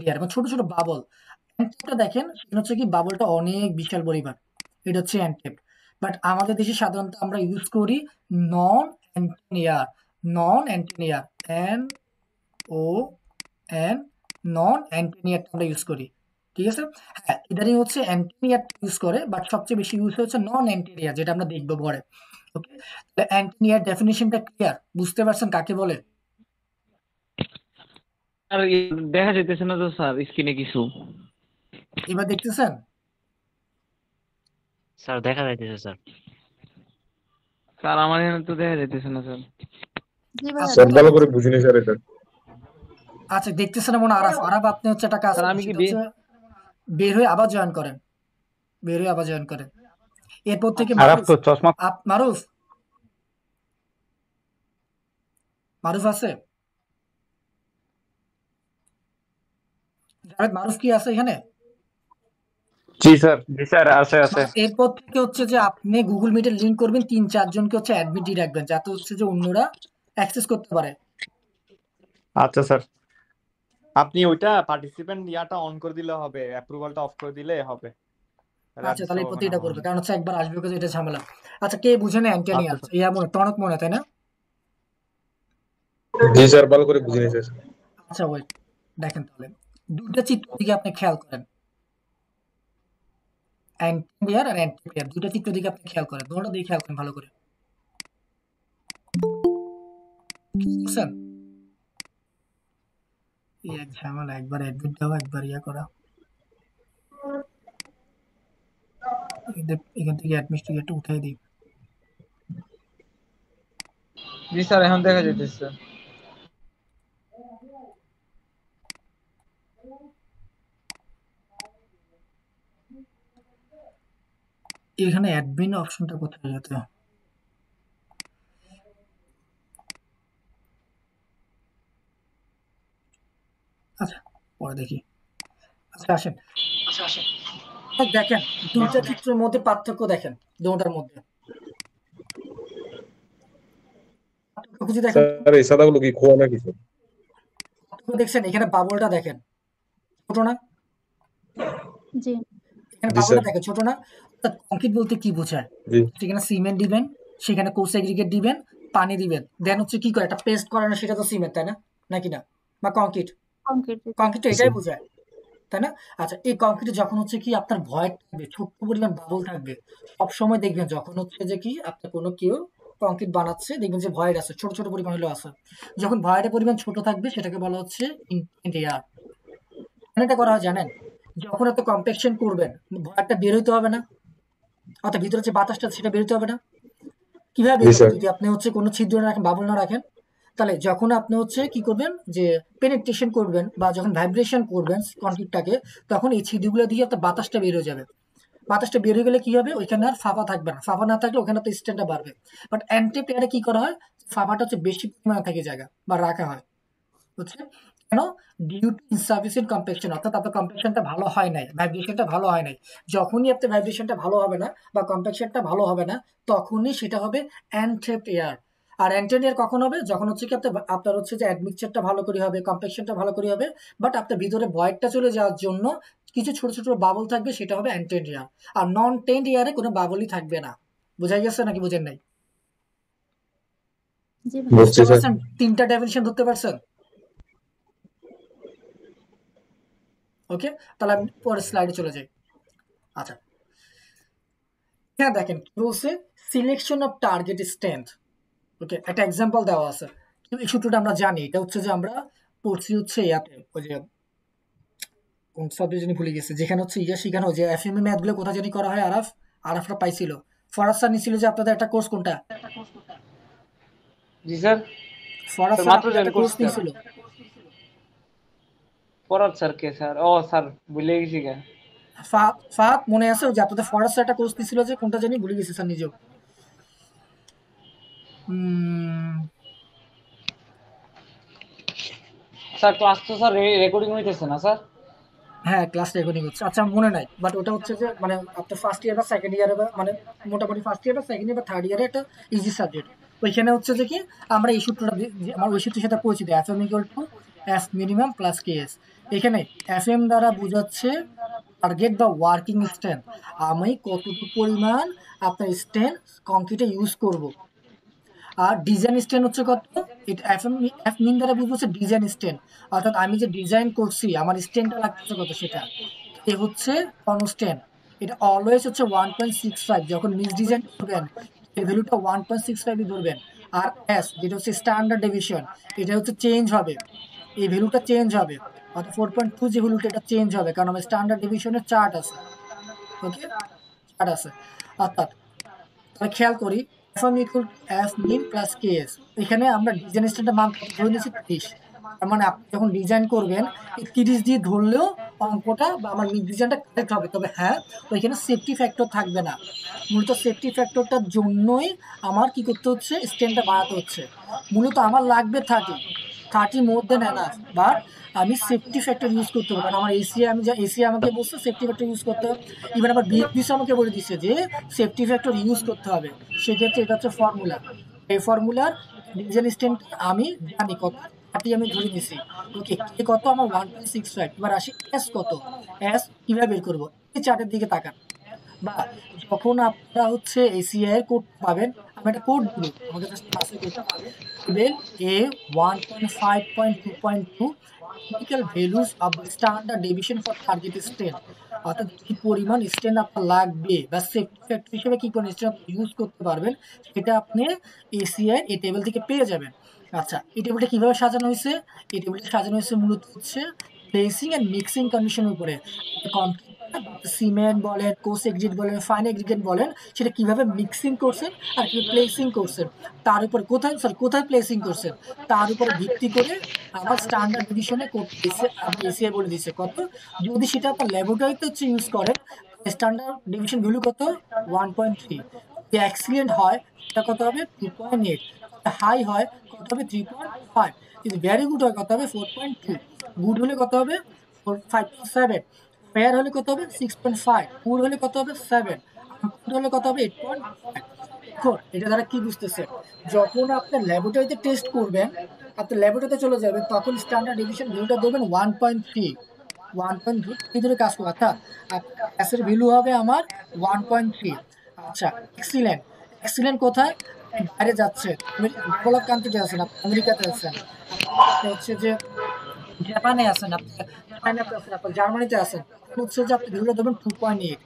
এয়ার এবং ছোট ছোট বাবল। অ্যান্টেপটা দেখেন সেটা হচ্ছে কি বাবলটা অনেক বিশাল পরিমাণ, এটা হচ্ছে অ্যান্টেপ। বাট আমাদের দেশে সাধারণত আমরা ইউজ করি নন অ্যান্টেনিয়ার, নন অ্যান্টেনিয়ার এন ও এন, নন অ্যান্টেনিয়ারটা আমরা ইউজ করি, ঠিক আছে। হ্যাঁ ইদানিং হচ্ছে অ্যান্টেনিয়ার ইউজ করে, বাট সবচেয়ে বেশি ইউজ হচ্ছে নন অ্যান্টেনিয়ার, যেটা আমরা দেখবো পরে। ওকে অ্যান্টেনিয়ার ডেফিনিশনটা ক্লিয়ার, বুঝতে পারছেন কাকে বলে? আর দেখা যাইতেছে না তো স্যার স্ক্রিনে কিছু। এবার দেখতেছেন? স্যার দেখা যাইতেছে স্যার। স্যার আমার এখানে তো দেখা যাইতেছে না স্যার। জি ভাইয়া আচ্ছা দেখা ভালো করে যাচ্ছে। বুঝিনি স্যার এটা। আচ্ছা দেখতেছেন মনে হয় আরাফ আপনি হচ্ছে একটা কাজ স্যার করেন, আমি কি সেটা হচ্ছে বের হয়ে আবার জয়েন করেন, বের হয়ে আবার জয়েন করেন। এরপর থেকে আরাফ তো চশমা মারুফ মারুফ আছে, জাভেদ মারুফ কি আছে এখানে? জি স্যার। জি স্যার, আছে আছে। এরপর থেকে হচ্ছে যে আপনি গুগল মিটের লিঙ্ক করবেন, ৩-৪ জনকে হচ্ছে অ্যাডমিট দিয়ে রাখবেন, যাতে হচ্ছে যে অন্যরা অ্যাক্সেস করতে পারে। আচ্ছা স্যার, আপনি ওইটা পার্টিসিপেন্ট ইয়াটা অন করে দিলে হবে, অ্যাপ্রুভালটা অফ করে দিলে হবে, আচ্ছা, রেজিস্টার তাহলে হবে এরপর না এটা করবে, আমার। কারণ হচ্ছে একবার আসবে কাছে এটা ঝামেলা। আচ্ছা, কে বুঝে না আচ্ছা অ্যান্টোনিয়াস? স্যার। ইয়া মনে টনক মনে, তাই না? জি স্যার, ভালো করে বুঝে নিয়েছে স্যার। আচ্ছা, ওয়েট, দেখেন তাহলে ২টা চিত্র দিকে আপনি খেয়াল করেন। অ্যান্টেনিয়ার আর অ্যান্টিপিয়ার ২টা চিত্র দিকে আপনি খেয়াল করেন। দোনোটা দিকে খেয়াল করেন ভালো করে। বুঝছেন? এই এক ঝামেলা, একবার অ্যাডমিট দেওয়া, একবার ইয়া করা। এখান থেকে অ্যাডমিনিস্ট্রেটরটা উঠাই দিই। জি স্যার, এখন দেখা যাইতেছে। এখানে অ্যাডমিন অপশনটা কোথায় যেতে? আচ্ছা, পরে দেখি। আচ্ছা, আসেন। দেখেন, ২টা চিত্রের মধ্যে পার্থক্য দেখেন, দোনোটার মধ্যে। পার্থক্য কিছু দেখেন তো? স্যার এই সাদাগুলো কি খোয়া নাকি স্যার? পার্থক্য দেখছেন? এখানে বাবলটা দেখেন, ছোট না? জি এখানে জি বাবলটা স্যার। দেখেন, ছোট না? অর্থাৎ কংক্রিট বলতে কি বোঝায়? জি সেখানে সিমেন্ট দিবেন, সেখানে কোর্স এগ্রিগেট দিবেন, পানি দিবেন, দেন হচ্ছে কি করে একটা পেস্ট করে না, সেটা তো সিমেন্ট, তাই না? নাকি না? বা কংক্রিট? কংক্রিট কংক্রিট তো জি এটাই স্যার। বোঝায়, তাই না? আচ্ছা, এই কংক্রিটে যখন হচ্ছে কি আপনার ভয়েড থাকবে, ছোট্ট পরিমাণ বাবল থাকবে, সবসময় দেখবেন যখন হচ্ছে যে কি আপনার কোনো কেউ কংক্রিট বানাচ্ছে, দেখবেন যে ভয়েড আছে, ছোট ছোট পরিমাণ হলেও আছে। যখন ভয়েডের পরিমাণ ছোট থাকবে সেটাকে বলা হচ্ছে ইনটেন্ট এয়ার। কেন এটা করা হয় জানেন? যখন আপনি কম্প্যাকশন করবেন, ভয়েডটা বের হইতে হবে না, অর্থাৎ ভিতরে যে বাতাসটা সেটা বের হইতে হবে না। কিভাবে জি বের হবে? স্যার। যদি আপনি হচ্ছে কোনো ছিদ্র না রাখেন, বাবল না রাখেন, তাহলে যখন আপনি হচ্ছে কি করবেন যে পেনিট্রেশন করবেন বা যখন ভাইব্রেশন করবেন কনক্রিটটাকে, তখন এই ছিদ্রগুলো দিয়ে আপনার বাতাসটা বের হয়ে যাবে। বাতাসটা বের হয়ে গেলে কি হবে? ওইখানে আর ফাঁপা থাকবে না। ফাঁপা না থাকলে ওখানে তো স্ট্যান্ডটা বাড়বে। বাট অ্যান্টি পেয়ারে কি করা হয়? ফাঁপাটা হচ্ছে বেশি পরিমাণে থাকে জায়গা বা রাখা হয়। বুঝছেন? কেন? ডিউ টু ইনসাফিসিয়েন্ট কম্প্যাকশন, অর্থাৎ আপনার কম্প্যাকশনটা ভালো হয় নাই, ভাইব্রেশনটা ভালো হয় নাই। যখনই আপনার ভাইব্রেশনটা ভালো হবে না বা কম্প্যাকশনটা ভালো হবে না, তখনই সেটা হবে অ্যানট্রেপড এয়ার। আর অ্যান্টেন এয়ার কখন হবে? যখন হচ্ছে কি আপনার হচ্ছে যে অ্যাডমিক্সচারটা ভালো করে হবে, কম্প্যাকশনটা ভালো করে হবে, বাট আপনার ভিতরে ভয়েডটা চলে যাওয়ার জন্য কিছু ছোট ছোট বাবল থাকবে, সেটা হবে অ্যান্টেন এয়ার। আর নন টেন্ট এয়ারে কোনো বাবলই থাকবে না। বোঝা গেছে নাকি বুঝেন নাই? জি ভাই বুঝছি বুঝতে স্যার। পারছেন? 3টা ডেফিনিশন ধরতে পারছেন? ওকে, তাহলে আমি পরের স্লাইডে চলে যাই। আচ্ছা, হ্যাঁ, দেখেন কি বলছে, সিলেকশন অফ টার্গেট স্ট্রেংথ। ওকে, একটা এক্সাম্পল দেওয়া আছে। এই সূত্রটা আমরা জানি, এটা হচ্ছে যে আমরা পড়ছি হচ্ছে ইয়াতে, ওই যে কোন সাবজেক্ট জানি ভুলে গেছে, যেখানে হচ্ছে ইয়া শেখানো, যে এফএমএ ম্যাথ গুলো কোথা জানি করা হয়, আরাফরা পাইছিল। ফরাজ স্যার নিছিল যে আপনাদের একটা কোর্স, কোনটা? জি স্যার। ফরাজ স্যার স্যার মাত্র আপনাদের জয়েন একটা কোর্স করছি স্যার। নিয়েছিল। পড়ার স্যার কে স্যার? ও স্যার, ভুলে গেছি কে? ফাহাদ মনে আছে? ওই যে আপনাদের ফরাজ স্যার একটা কোর্স নিয়েছিল, যে কোনটা জানি ভুলে গেছি স্যার নিজেও। স্যার ক্লাস তো স্যার রেকর্ডিং হইতেছে না স্যার? হ্যাঁ, ক্লাস রেকর্ডিং হচ্ছে। আচ্ছা, মনে নাই, বাট ওটা হচ্ছে যে মানে আপনার ফার্স্ট ইয়ার বা সেকেন্ড ইয়ারে, বা মানে মোটামুটি ফার্স্ট ইয়ার বা সেকেন্ড ইয়ার বা থার্ড ইয়ারে একটা ইজি সাবজেক্ট। ওইখানে হচ্ছে যে কি আমরা এই সূত্রটা আমার ওই সূত্রের সাথে পরিচিত, F M equal to F minimum plus K S. এখানে এফ এম দ্বারা বোঝাচ্ছে টার্গেট বা ওয়ার্কিং স্ট্রেন্থ, আমি কতটুকু পরিমাণ আপনার স্ট্রেন্থ কংক্রিটে ইউজ করব। আর ডিজাইন স্ট্যান্ড হচ্ছে কত? এটা এফ মিন দ্বারা বুঝবো হচ্ছে ডিজাইন স্ট্যান্ড, অর্থাৎ আমি যে ডিজাইন করছি আমার স্ট্যান্ডটা লাগতেছে কত সেটা। এ হচ্ছে কনস্ট্যান্ট, এটা অলওয়েজ হচ্ছে 1.65। যখন মিক্স ডিজাইন করবেন এর ভ্যালুটা 1.65ই ধরবেন। আর এস যেটা হচ্ছে স্ট্যান্ডার্ড ডেভিয়েশন, এটা হচ্ছে চেঞ্জ হবে, এই ভ্যালুটা চেঞ্জ হবে, অর্থাৎ 4.2 যে ভ্যালুটা এটা চেঞ্জ হবে, কারণ আমার স্ট্যান্ডার্ড ডেভিয়েশনের চার্ট আছে। ওকে, চার্ট আছে। অর্থাৎ তাহলে খেয়াল করি, F M equal to F mean plus K S. এখানে আমরা ডিজাইন স্ট্যান্ডার্ড মান কত ধরে নিয়েছি? 30। তার মানে আপনি যখন ডিজাইন করবেন এই 30 দিয়ে ধরলেও অঙ্কটা বা আমার ডিজাইনটা কারেক্ট হবে। তবে হ্যাঁ, ওইখানে সেফটি ফ্যাক্টর থাকবে না। মূলত সেফটি ফ্যাক্টরটার জন্যই আমার কি করতে হচ্ছে, স্ট্যান্ডটা বাড়াতে হচ্ছে। মূলত আমার লাগবে 30 মোর দেন এনাফ, বাট আমি সেফটি ফ্যাক্টর ইউজ করতে হবে, কারণ আমার এসিআই আমাকে বলছে সেফটি ফ্যাক্টর ইউজ করতে হবে। ইভেন আমার বিএফডিসি আমাকে বলে দিচ্ছে যে সেফটি ফ্যাক্টর ইউজ করতে হবে। সেক্ষেত্রে এটা হচ্ছে ফর্মুলা। এই ফর্মুলার ডিভিশন স্ট্যান্ড আমি জানি কত, আমি ধরে নিছি। ওকে, কে কত আমার 1.65। এবার আসি এস কত, এস কিভাবে বের করবো, এই চার্টের দিকে তাকান। বা যখন আপনারা হচ্ছে এসিআই এর কোড পাবেন, আমি একটা কোড দিব আমাদের কাছে ক্লাসে কোডটা level A 1.5.2.2 typical values of the standard deviation for target stand, অর্থাৎ কি পরিমাণ স্ট্যান্ড আপনার লাগবে বা সেফটি ফ্যাক্টর হিসেবে কি পরিমাণ স্ট্যান্ড আপনি ইউজ করতে পারবেন, সেটা আপনি এসিআই এই টেবিল থেকে পেয়ে যাবেন। আচ্ছা, এই টেবিলটা কিভাবে সাজানো হয়েছে? এই টেবিলটা সাজানো হয়েছে মূলত হচ্ছে প্লেসিং এন্ড মিক্সিং কন্ডিশনের উপরে। সিমেন্ট বলেন, কোস এক্সিট বলেন, ফাইন এগ্রিগেট বলেন, সেটা কিভাবে মিক্সিং করছেন আর কিভাবে প্লেসিং করছেন তার উপর, কোথায় প্লেসিং করছেন তার উপরে ভিত্তি করে আমার স্ট্যান্ডার্ড ডিভিশনে এসিআই বলে দিচ্ছে কত। যদি সেটা আপনার ল্যাবরেটরিতে হচ্ছে ইউজ করেন, স্ট্যান্ডার্ড ডিভিশন ভ্যালু কত 1.3। যদি এক্সিলেন্ট হয় এটা কত হবে 2.8, হাই হয় কত হবে 3.5, যদি ভেরি গুড হয় কত হবে 4.2, গুড হলে কত হবে 5.7, ফেয়ার হলে কত হবে 6.5, পুর হলে কত হবে 7, গুড হলে কত হবে 8.5। এখন এটা দ্বারা কি বুঝতেছে, যখন আপনি ল্যাবরেটরিতে টেস্ট করবেন, আপনি ল্যাবরেটরিতে চলে যাবেন, তখন স্ট্যান্ডার্ড ডিভিশন ভ্যালুটা দেবেন 1.3 ধরে কাজ করবে, অর্থাৎ এসের ভ্যালু হবে আমার 1.3। আচ্ছা, এক্সিলেন্ট কোথায়, বাইরে যাচ্ছে, ডেভেলপ কান্ট্রিতে আছেন, আপনি আমেরিকাতে আছেন, আপনি হচ্ছে যে জাপানে আছেন, আপনি চায়নাতে আছেন, আপনি জার্মানিতে আছেন, হচ্ছে যে আপনি ভ্যালুটা দেবেন 2.8।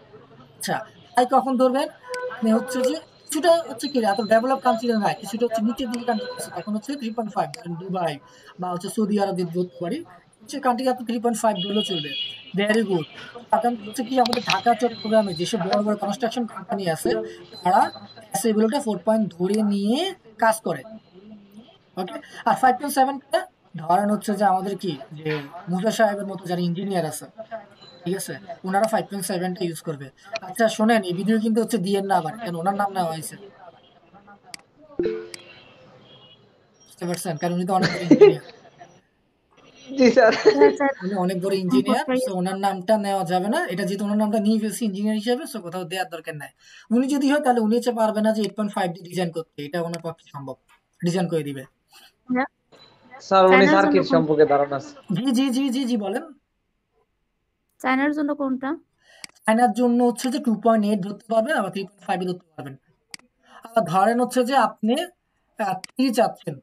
আচ্ছা, তাই কখন ধরবেন, আপনি হচ্ছে যে কিছুটা হচ্ছে কি এত ডেভেলপ কান্ট্রি না, কিছুটা হচ্ছে নিচের দিকে কান্ট্রি আছে, তখন হচ্ছে 3.5, দুবাই বা হচ্ছে সৌদি আরব যদি ধরতে পারি, হচ্ছে কান্ট্রিকে আপনি 3.5 ধরলেও চলবে। Very good. তখন হচ্ছে কি আমাদের ঢাকা চট্টগ্রামে যেসব বড় বড় কনস্ট্রাকশন কোম্পানি আছে, তারা এসএ ভ্যালুটা 4 ধরে নিয়ে কাজ করে। ওকে, আর 5.7টা ধরেন হচ্ছে যে আমাদের কি যে মুজা সাহেবের মতো যারা ইঞ্জিনিয়ার আছে, ঠিক আছে, ওনারা 5.7টা ইউজ করবে। আচ্ছা শোনেন, এই ভিডিও কিন্তু হচ্ছে দিয়েন না আবার, কেন ওনার নাম নেওয়া হয়েছে, বুঝতে পারছেন, কারণ উনি তো অনেক বড় ইঞ্জিনিয়ার, জি স্যার। উনি অনেক বড় ইঞ্জিনিয়ার, সো ওনার নামটা নেওয়া যাবে না। এটা যেহেতু ওনার নামটা নিয়ে ফেলছি ইঞ্জিনিয়ার হিসেবে, সো কোথাও দেওয়ার দরকার নাই। উনি যদি হয় তাহলে উনি হচ্ছে পারবে না যে 8.5 দিয়ে ডিজাইন করতে, এটা ওনার পক্ষে সম্ভব, ডিজাইন করে দিবে। স্যার উনি চায়নার জন্য সার্কিট সম্পর্কে ধারণা আছে। জি জি জি জি জি বলেন। চায়নার জন্য কোনটা? চায়নার জন্য হচ্ছে যে 2.8 ধরতে পারবেন, আবার 3.5 ধরতে পারবেন। আবার ধরেন হচ্ছে যে আপনি 3 চাচ্ছেন,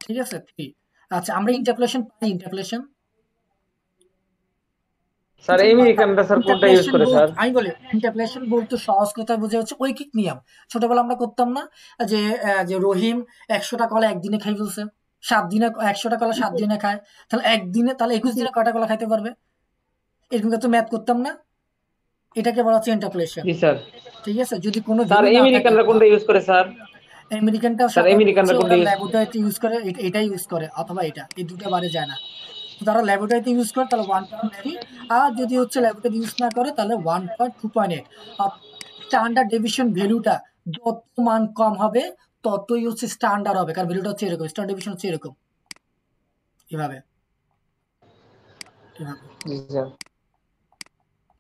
ঠিক আছে 3। আচ্ছা, আমরা ইন্টারপোলেশন পাই, ইন্টারপোলেশন স্যার আমেরিকানরা স্যার কোনটা ইউজ করে স্যার? আমি বলি ইন্টারপোলেশন বলতে সহজ কথা বোঝা হচ্ছে ঐকিক নিয়ম। ছোটবেলা আমরা করতাম না যে যে রহিম 100টা কলা একদিনে খাই ফেলছে, 7 দিনে 100টা কলা 7 দিনে খায়, তাহলে একদিনে তাহলে 21 দিনে কয়টা কলা খাইতে পারবে, এরকম তো ম্যাথ করতাম না, এটাকে বলা হচ্ছে ইন্টারপোলেশন। জি স্যার। ঠিক আছে, যদি কোনো স্যার ভ্যালু না থাকে, আমেরিকানরা কোনটা ইউজ করে স্যার? আমেরিকানটা স্যার আমেরিকানরা কোনটা ইউজ? ল্যাবরেটরিতে ইউজ করে, এটাই ইউজ করে, অথবা এটা, এই দুটো বারে যায় না। যারা ল্যাবরেটরিতে ইউজ করে তাহলে 1.3, আর যদি হচ্ছে ল্যাবরেটরি ইউজ না করে তাহলে 1.2.8। স্ট্যান্ডার্ড ডেভিয়েশন ভ্যালুটা যত মান কম হবে ততই হচ্ছে স্ট্যান্ডার্ড হবে, কারণ ভ্যালুটা হচ্ছে এরকম, স্ট্যান্ডার্ড ডেভিয়েশন হচ্ছে এরকম, এভাবে। জি স্যার।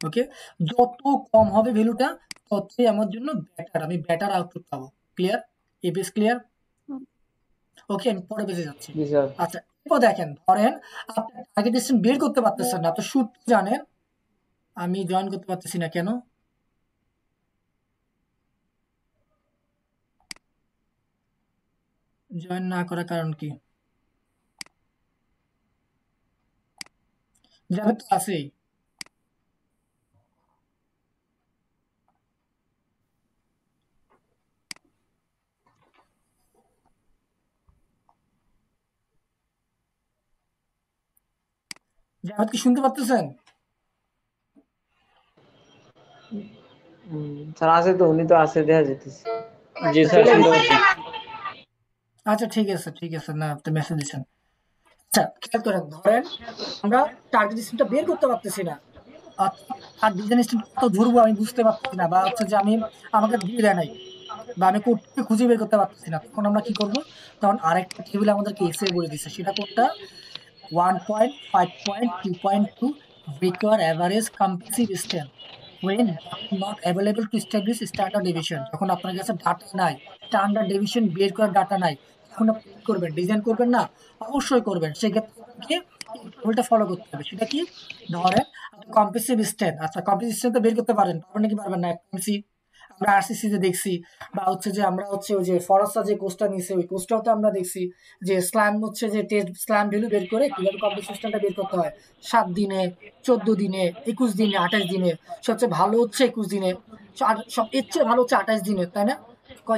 ওকে, যত কম হবে ভ্যালুটা ততই আমার জন্য বেটার, আমি বেটার আউটপুট পাবো। ক্লিয়ার? এই বেস ক্লিয়ার? ওকে, আমি পরে বেঁচে যাচ্ছি। জি স্যার। আচ্ছা, এরপর দেখেন, ধরেন আপনি টার্গেট ডিস্টেন্স বের করতে পারতেছেন না, আপনি শুট জানেন, আমি জয়েন করতে পারতেছি না কেন, জয়েন না করার কারণ কি, যাবে তো আছেই। জাভেদ কি শুনতে পারতেছেন? স্যার আছে তো, উনি তো আছে, দেখা যেতেছে। জি স্যার, শুনতে পাচ্ছি। আচ্ছা ঠিক আছে ঠিক আছে, না আপনি মেসেজ দিচ্ছেন। আচ্ছা খেয়াল করেন, ধরেন আমরা টার্গেট ডিস্টেন্সটা বের করতে পারতেছি না, আর ডিজাইন ডিস্টেন্স কত ধরবো আমি বুঝতে পারতেছি না, বা হচ্ছে যে আমি আমাকে দিয়ে দেয় নাই, বা আমি কোডটা খুঁজে বের করতে পারতেছি না, তখন আমরা কি করব, তখন আরেকটা টেবিল আমাদেরকে এসে বলে দিচ্ছে, সেটা কোডটা 1.5.2.2 require average compressive strength when not available to establish standard deviation। যখন আপনার কাছে ডাটা নাই, স্ট্যান্ডার্ড ডেভিয়েশন বের করার ডাটা নাই, তখন আপনি কি করবেন? ডিজাইন করবেন না? অবশ্যই করবেন। সেক্ষেত্রে আপনাকে এই টেবিলটা ফলো করতে হবে। সেটা কি? ধরেন কম্প্রেসিভ স্ট্রেন্থ। আচ্ছা, কম্প্রেসিভ স্ট্রেন্থ বের করতে পারেন নাকি পারবেন না? এফএমসি আমরা আরসিসি তে দেখছি, বা হচ্ছে যে আমরা হচ্ছে ওই যে ফরস্টার যে কোর্সটা নিছে ওই কোর্সটাও তো আমরা দেখছি যে স্ল্যাম হচ্ছে যে টেস্ট স্ল্যাম ভ্যালু বের করে কিভাবে কম্প্রেসিভ স্ট্রেন্থটা বের করতে হয় 7 দিনে, 14 দিনে, 21 দিনে, 28 দিনে। সবচেয়ে ভালো হচ্ছে 21 দিনে, সব এর চেয়ে ভালো হচ্ছে 28 দিনে, তাই না?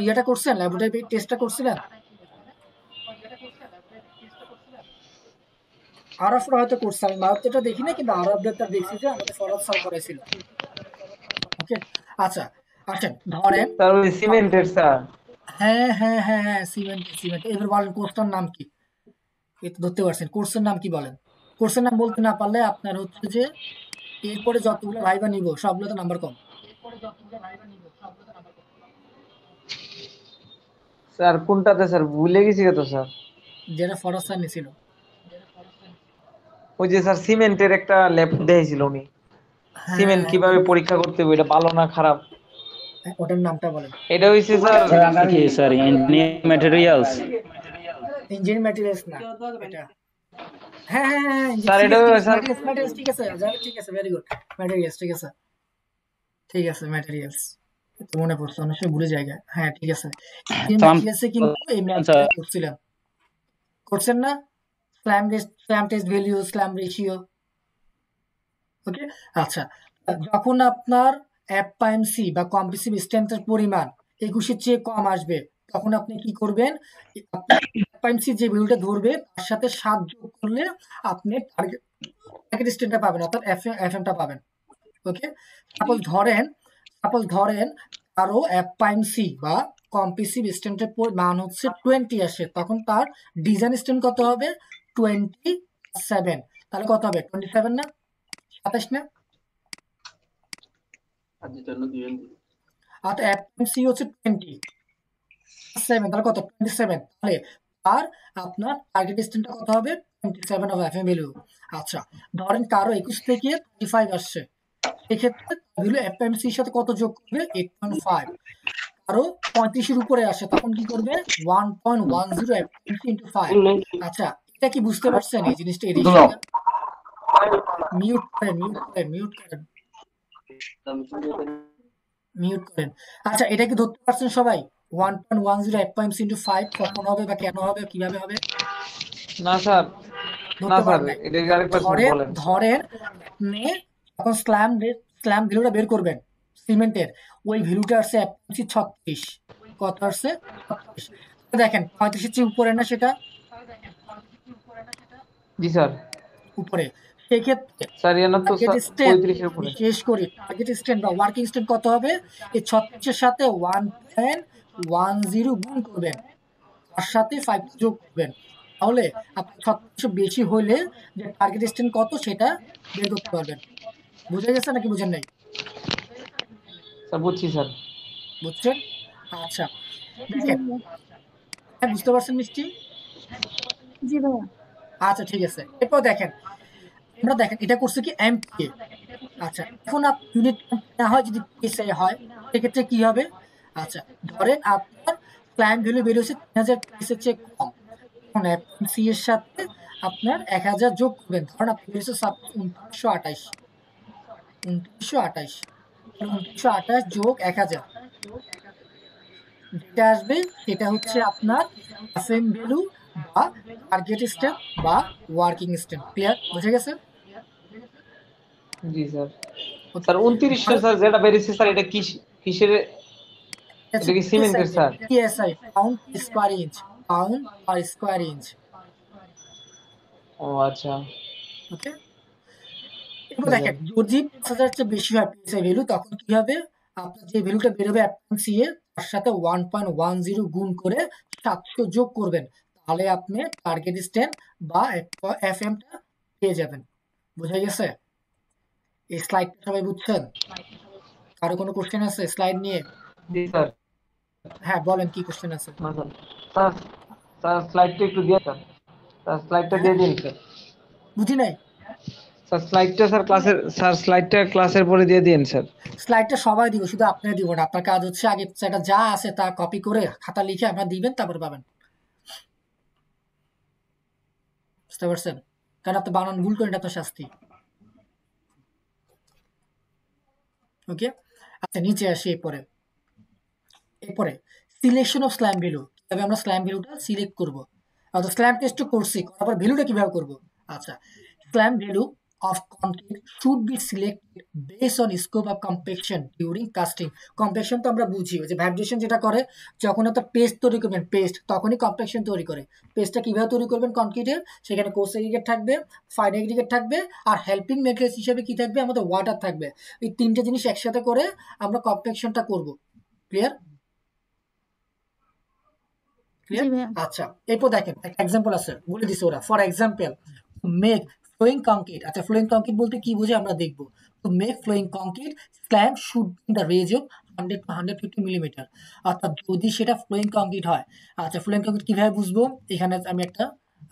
ইয়েটা করছেন, ল্যাবরেটরি টেস্টটা করছিলেন? আরবরা হয়তো করছে, আমি ভারতটা দেখি না, কিন্তু আরবদেরটা দেখছি যে আমাদের ফরজ স্যার করেছিল। ওকে, আচ্ছা আচ্ছা, ধরেন স্যার ওই সিমেন্টের স্যার। হ্যাঁ হ্যাঁ হ্যাঁ হ্যাঁ, সিমেন্ট সিমেন্ট। এবার বলেন কোর্সটার নাম কি? এই তো ধরতে পারছেন, কোর্সের নাম কি বলেন? কোর্সের নাম বলতে না পারলে আপনার হচ্ছে যে এরপরে যতগুলো ভাইবা নিব সবগুলো তো নাম্বার কম। স্যার কোনটাতে স্যার ভুলে গেছি তো স্যার। যেটা ফরজ স্যার নিছিল। ওই যে স্যার সিমেন্টের একটা ল্যাব দেখেছিল উনি, হ্যাঁ সিমেন্ট কিভাবে পরীক্ষা করতে হবে, এটা ভালো না খারাপ। ওটার নামটা বলেন। এটা হইছে স্যার কি sir engineering materials? Engineering materials না এটা। হ্যাঁ হ্যাঁ হ্যাঁ, স্যার এটা স্যার ম্যাটেরিয়ালস, ঠিক আছে ঠিক আছে, ভেরি গুড, ম্যাটেরিয়ালস, ঠিক আছে ঠিক আছে, ম্যাটেরিয়ালস মনে পড়ছে, অনেক সময় ভুলে জায়গা। হ্যাঁ ঠিক আছে, ম্যাটেরিয়ালসে কিন্তু এই ম্যাথটা করছিলাম, করছেন না? Slump test value, slump ratio. Okay, আচ্ছা, যখন আপনার এফএমসি বা কম্প্রেসিভ স্ট্রেংথের পরিমাণ 21 চেয়ে কম আসবে, তখন আপনি কি করবেন? এফএমসি যে ভ্যালুটা ধরবে তার সাথে 7 যোগ করলে আপনি টার্গেট স্ট্রেংথটা পাবেন, অর্থাৎ এফএমটা পাবেন। ওকে, সাপোজ ধরেন আরো এফএমসি বা কম্প্রেসিভ স্ট্রেংথের মান হচ্ছে 20 আসে, তখন তার ডিজাইন স্ট্রেংথ কত হবে? 27। তাহলে কত হবে? 27 না 27 না? আর এফএমসি হচ্ছে 27, তাহলে কত? 27। তাহলে আর আপনার টার্গেট স্ট্রেংথটা কত হবে? 27 অফ এফএম ভ্যালু। আচ্ছা, ধরেন কারো 21 থেকে 35 আসছে, এক্ষেত্রে ভ্যালু এফএমসি এর সাথে কত যোগ করবে? 8.5। আরো 35 এর উপরে আসে, তখন কি করবে? 1.10 এফএমসি ইনটু 5। আচ্ছা, এটা কি বুঝতে পারছেন এই জিনিসটা? এই রেশিওটা মিউট করেন। আচ্ছা, এটা কি ধরতে পারছেন সবাই? 1.10 এফএমসি ইনটু 5 কখন হবে বা কেন হবে, কিভাবে হবে? না স্যার, না ধরতে স্যার, পারেন নাই। এটা আরেকবার বলেন। ধরেন আপনি যখন স্ল্যাম ভ্যালুটা বের করবেন সিমেন্টের, ওই ভ্যালুটা আসছে এফএমসি 36। কত আসছে? 36। দেখেন 35 এর চেয়ে উপরে না সেটা? জি স্যার। উপরে। সেক্ষেত্রে স্যার এর তো টার্গেট স্ট্রেন্থ, 35 এর উপরে। বিশেষ করে টার্গেট স্ট্রেন্থ বা ওয়ার্কিং স্ট্রেন্থ কত হবে? এই 36 এর সাথে 1.10 গুণ করবেন, তার সাথে 5 যোগ করবেন, তাহলে আপনি 36 বেশি হলে যে টার্গেট স্ট্রেন্থ কত সেটা বের করতে পারবেন। বুঝা গেছে নাকি বুঝেন নাই? স্যার বুঝছি স্যার। বুঝছেন? আচ্ছা, দেখেন, হ্যাঁ বুঝতে পারছেন মিষ্টি? জি ভাইয়া। আচ্ছা ঠিক আছে, এরপর দেখেন আমরা দেখেন এটা করছে কি এমপিএ। আচ্ছা, এখন ইউনিট না হয় যদি পিএসআই হয় সেক্ষেত্রে কি হবে? আচ্ছা, ধরেন আপনার ক্লায়েন্ট ভ্যালু বেরিয়েছে 3000 পিসের চেয়ে কম, এখন এফএমসি এর সাথে আপনার 1000 যোগ করবেন, ধরেন আপনি বেরিয়েছে 2928 যোগ 1000 যেটা আসবে সেটা হচ্ছে আপনার এফএম ভ্যালু বা টার্গেট স্টেপ বা ওয়ার্কিং স্টেপ। ক্লিয়ার? বুঝে গেছে? জি স্যার। স্যার 2900 স্যার যেটা বেরিয়েছে স্যার, এটা কিসের? এটা কি সিমেন্টের sir? PSI, pound square inch, pound per square inch. ও আচ্ছা। ওকে, এবার দেখেন যদি 5000 চেয়ে বেশি হয় পিএসআই ভ্যালু, তখন কি হবে? আপনার যে ভ্যালুটা বেরোবে এফএমসি এর তার সাথে 1.10 গুণ করে 700 যোগ করবেন, তাহলে আপনি টার্গেট স্ট্রেন্থ বা এফএমটা পেয়ে যাবেন। বুঝা গেছে? এই স্লাইডটা সবাই বুঝছেন? কারো কোনো কোশ্চেন আছে স্লাইড নিয়ে? জি স্যার। হ্যাঁ বলেন, কি কোশ্চেন আছে? না স্যার, স্যার স্যার স্লাইডটা একটু দিয়ে স্যার, স্যার স্লাইডটা দিয়ে দিন স্যার। বুঝি নাই। স্যার স্লাইডটা ক্লাসের পরে দিয়ে দিন স্যার। স্লাইডটা সবাই দিব, শুধু আপনারা দিব না। আপনার কাজ হচ্ছে আগে সেটা যা আছে তা কপি করে খাতা লিখে আপনারা দিবেন, তারপরে পাবেন। বুঝতে পারছেন? কারণ আপনি বানান ভুল করেন, এটা আপনার শাস্তি। ওকে, আচ্ছা নিচে আসি। এরপরে সিলেকশন অফ স্ল্যাম ভ্যালু, তবে আমরা স্ল্যাম ভ্যালুটা সিলেক্ট করব। অর্থাৎ স্ল্যাম টেস্ট করছি, তারপর ভ্যালুটা কিভাবে করব। আচ্ছা, slam value of concrete should be selected based on scope of compaction during casting. Compaction তো আমরা বুঝি, যে ভাইব্রেশন যেটা করে যখন একটা পেস্ট তৈরি করবেন, পেস্ট তখনই কম্প্যাকশন তৈরি করে। পেস্টটা কিভাবে তৈরি করবেন কনক্রিটের, সেখানে কোর্স এগ্রিগেট থাকবে, ফাইন এগ্রিগেট থাকবে, আর হেল্পিং মেটেরিয়ালস হিসেবে কি থাকবে, আমাদের ওয়াটার থাকবে। এই তিনটে জিনিস একসাথে করে আমরা কম্প্যাকশনটা করব। ক্লিয়ার? জি ভাইয়া। আচ্ছা, এরপর দেখেন একটা এক্সাম্পল আছে, বলে দিছে ওরা। For example, make flowing concrete. আচ্ছা, ফ্লোয়িং কংক্রিট বলতে কি বুঝে আমরা দেখব। তো make flowing concrete slump should in the range of 100 to 150 millimetre. অর্থাৎ যদি সেটা ফ্লোয়িং কংক্রিট হয়। আচ্ছা, ফ্লোয়িং কংক্রিট কিভাবে বুঝবো, এখানে আমি একটা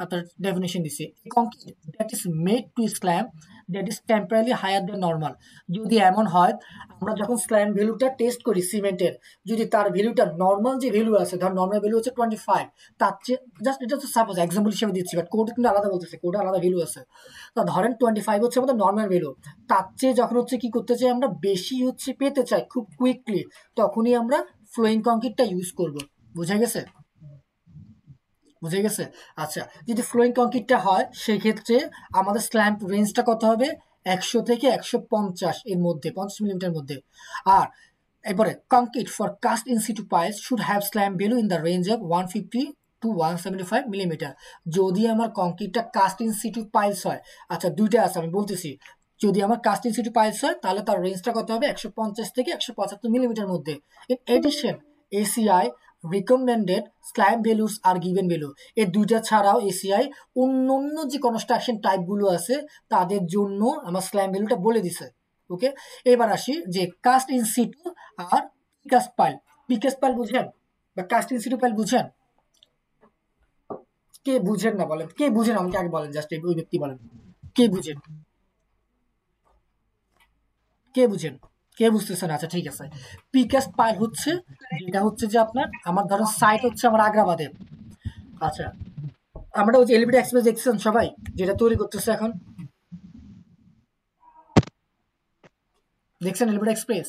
আপনার ডেফিনেশন দিছি। Concrete that is made to slump that is temporary higher than normal. যদি এমন হয়, আমরা যখন স্ল্যাম ভ্যালুটা টেস্ট করি সিমেন্টের, যদি তার ভ্যালুটা নর্মাল যে ভ্যালু আছে, ধর নর্মাল ভ্যালু হচ্ছে 25, তার চেয়ে জাস্ট এটা হচ্ছে সাপোজ এক্সাম্পল হিসেবে দিচ্ছি, বাট কোড কিন্তু আলাদা বলতেছে, কোডে আলাদা ভ্যালু আছে। তো ধরেন 25 হচ্ছে আমাদের নর্মাল ভ্যালু, তার চেয়ে যখন হচ্ছে কি করতে চাই আমরা, বেশি হচ্ছে পেতে চাই খুব কুইকলি, তখনই আমরা ফ্লোয়িং কংক্রিটটা ইউজ করব। বুঝা গেছে? বুঝে গেছে? আচ্ছা, যদি ফ্লোয়িং কংক্রিটটা হয় সেক্ষেত্রে আমাদের স্ল্যাম্প রেঞ্জটা কত হবে, 100 থেকে 150 এর মধ্যে, 50 মিলিমিটার মধ্যে। আর এরপরে concrete for cast in situ piles should have slump value in the range of 150 to 175 millimetre. যদি আমার কংক্রিটটা কাস্ট ইন সিটু পাইলস হয়, আচ্ছা দুইটা আছে আমি বলতেছি, যদি আমার কাস্ট ইন সিটু পাইলস হয় তাহলে তার রেঞ্জটা কত হবে, 150 থেকে 175 মিলিমিটার মধ্যে। In addition ACI recommended slump values are given value. এই দুইটা ছাড়াও এসিআই অন্য যে কনস্ট্রাকশন টাইপগুলো আছে তাদের জন্য আমার স্ল্যাম ভ্যালুটা বলে দিছে। ওকে, এবার আসি যে কাস্ট ইন সিটু আর পিকাস্ট পাইল। পিকাস্ট পাইল বুঝেন বা কাস্ট ইন সিটু পাইল বুঝেন? কে বুঝেন না বলেন, কে বুঝেন আমাকে আগে বলেন, জাস্ট ওই ব্যক্তি বলেন কে বুঝেন, কে বুঝেন, কে বুঝতেছেন? আচ্ছা ঠিক আছে, পিকাস্ট পাইল হচ্ছে যেটা হচ্ছে যে আপনার, আমার ধরুন সাইট হচ্ছে আমার আগ্রাবাদে। আচ্ছা, আমরা ওই যে এলিভেটেড এক্সপ্রেস দেখছেন সবাই, যেটা তৈরি করতেছে এখন, দেখছেন এলিভেটেড এক্সপ্রেস?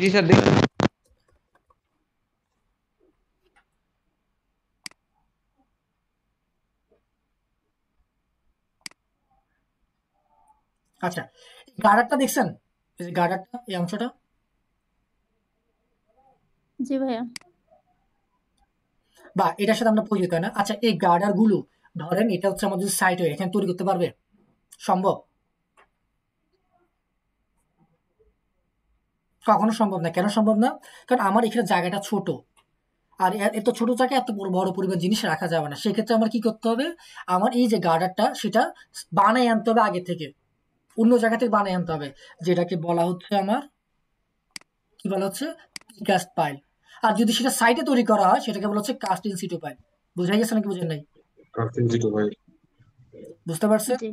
জি স্যার দেখুন। আচ্ছা, গার্ডারটা দেখছেন, এই যে গার্ডারটা, এই অংশটা, জি ভাইয়া। বা এটার সাথে আমরা পরিচিত না। আচ্ছা, এই গার্ডার গুলো ধরেন এটা হচ্ছে আমাদের সাইট হয়ে এখানে তৈরি করতে পারবে? সম্ভব? কখনো সম্ভব না। কেন সম্ভব না? কারণ আমার এখানে জায়গাটা ছোট, আর এত ছোট জায়গায় এত বড় পরিমাণ জিনিস রাখা যাবে না। সেক্ষেত্রে আমার কি করতে হবে, আমার এই যে গার্ডারটা সেটা বানাই আনতে হবে আগে থেকে, অন্য জায়গা থেকে বানাই আনতে হবে, যেটাকে বলা হচ্ছে আমার, কি বলা হচ্ছে, প্রিকাস্ট পাইল। আর যদি সেটা সাইটে তৈরি করা হয় সেটাকে বলা হচ্ছে কাস্ট ইন সিটু পাইল। বুঝা গেছে নাকি বুঝেন নাই? জিটু ভাই। বুঝতে পারছেন? জি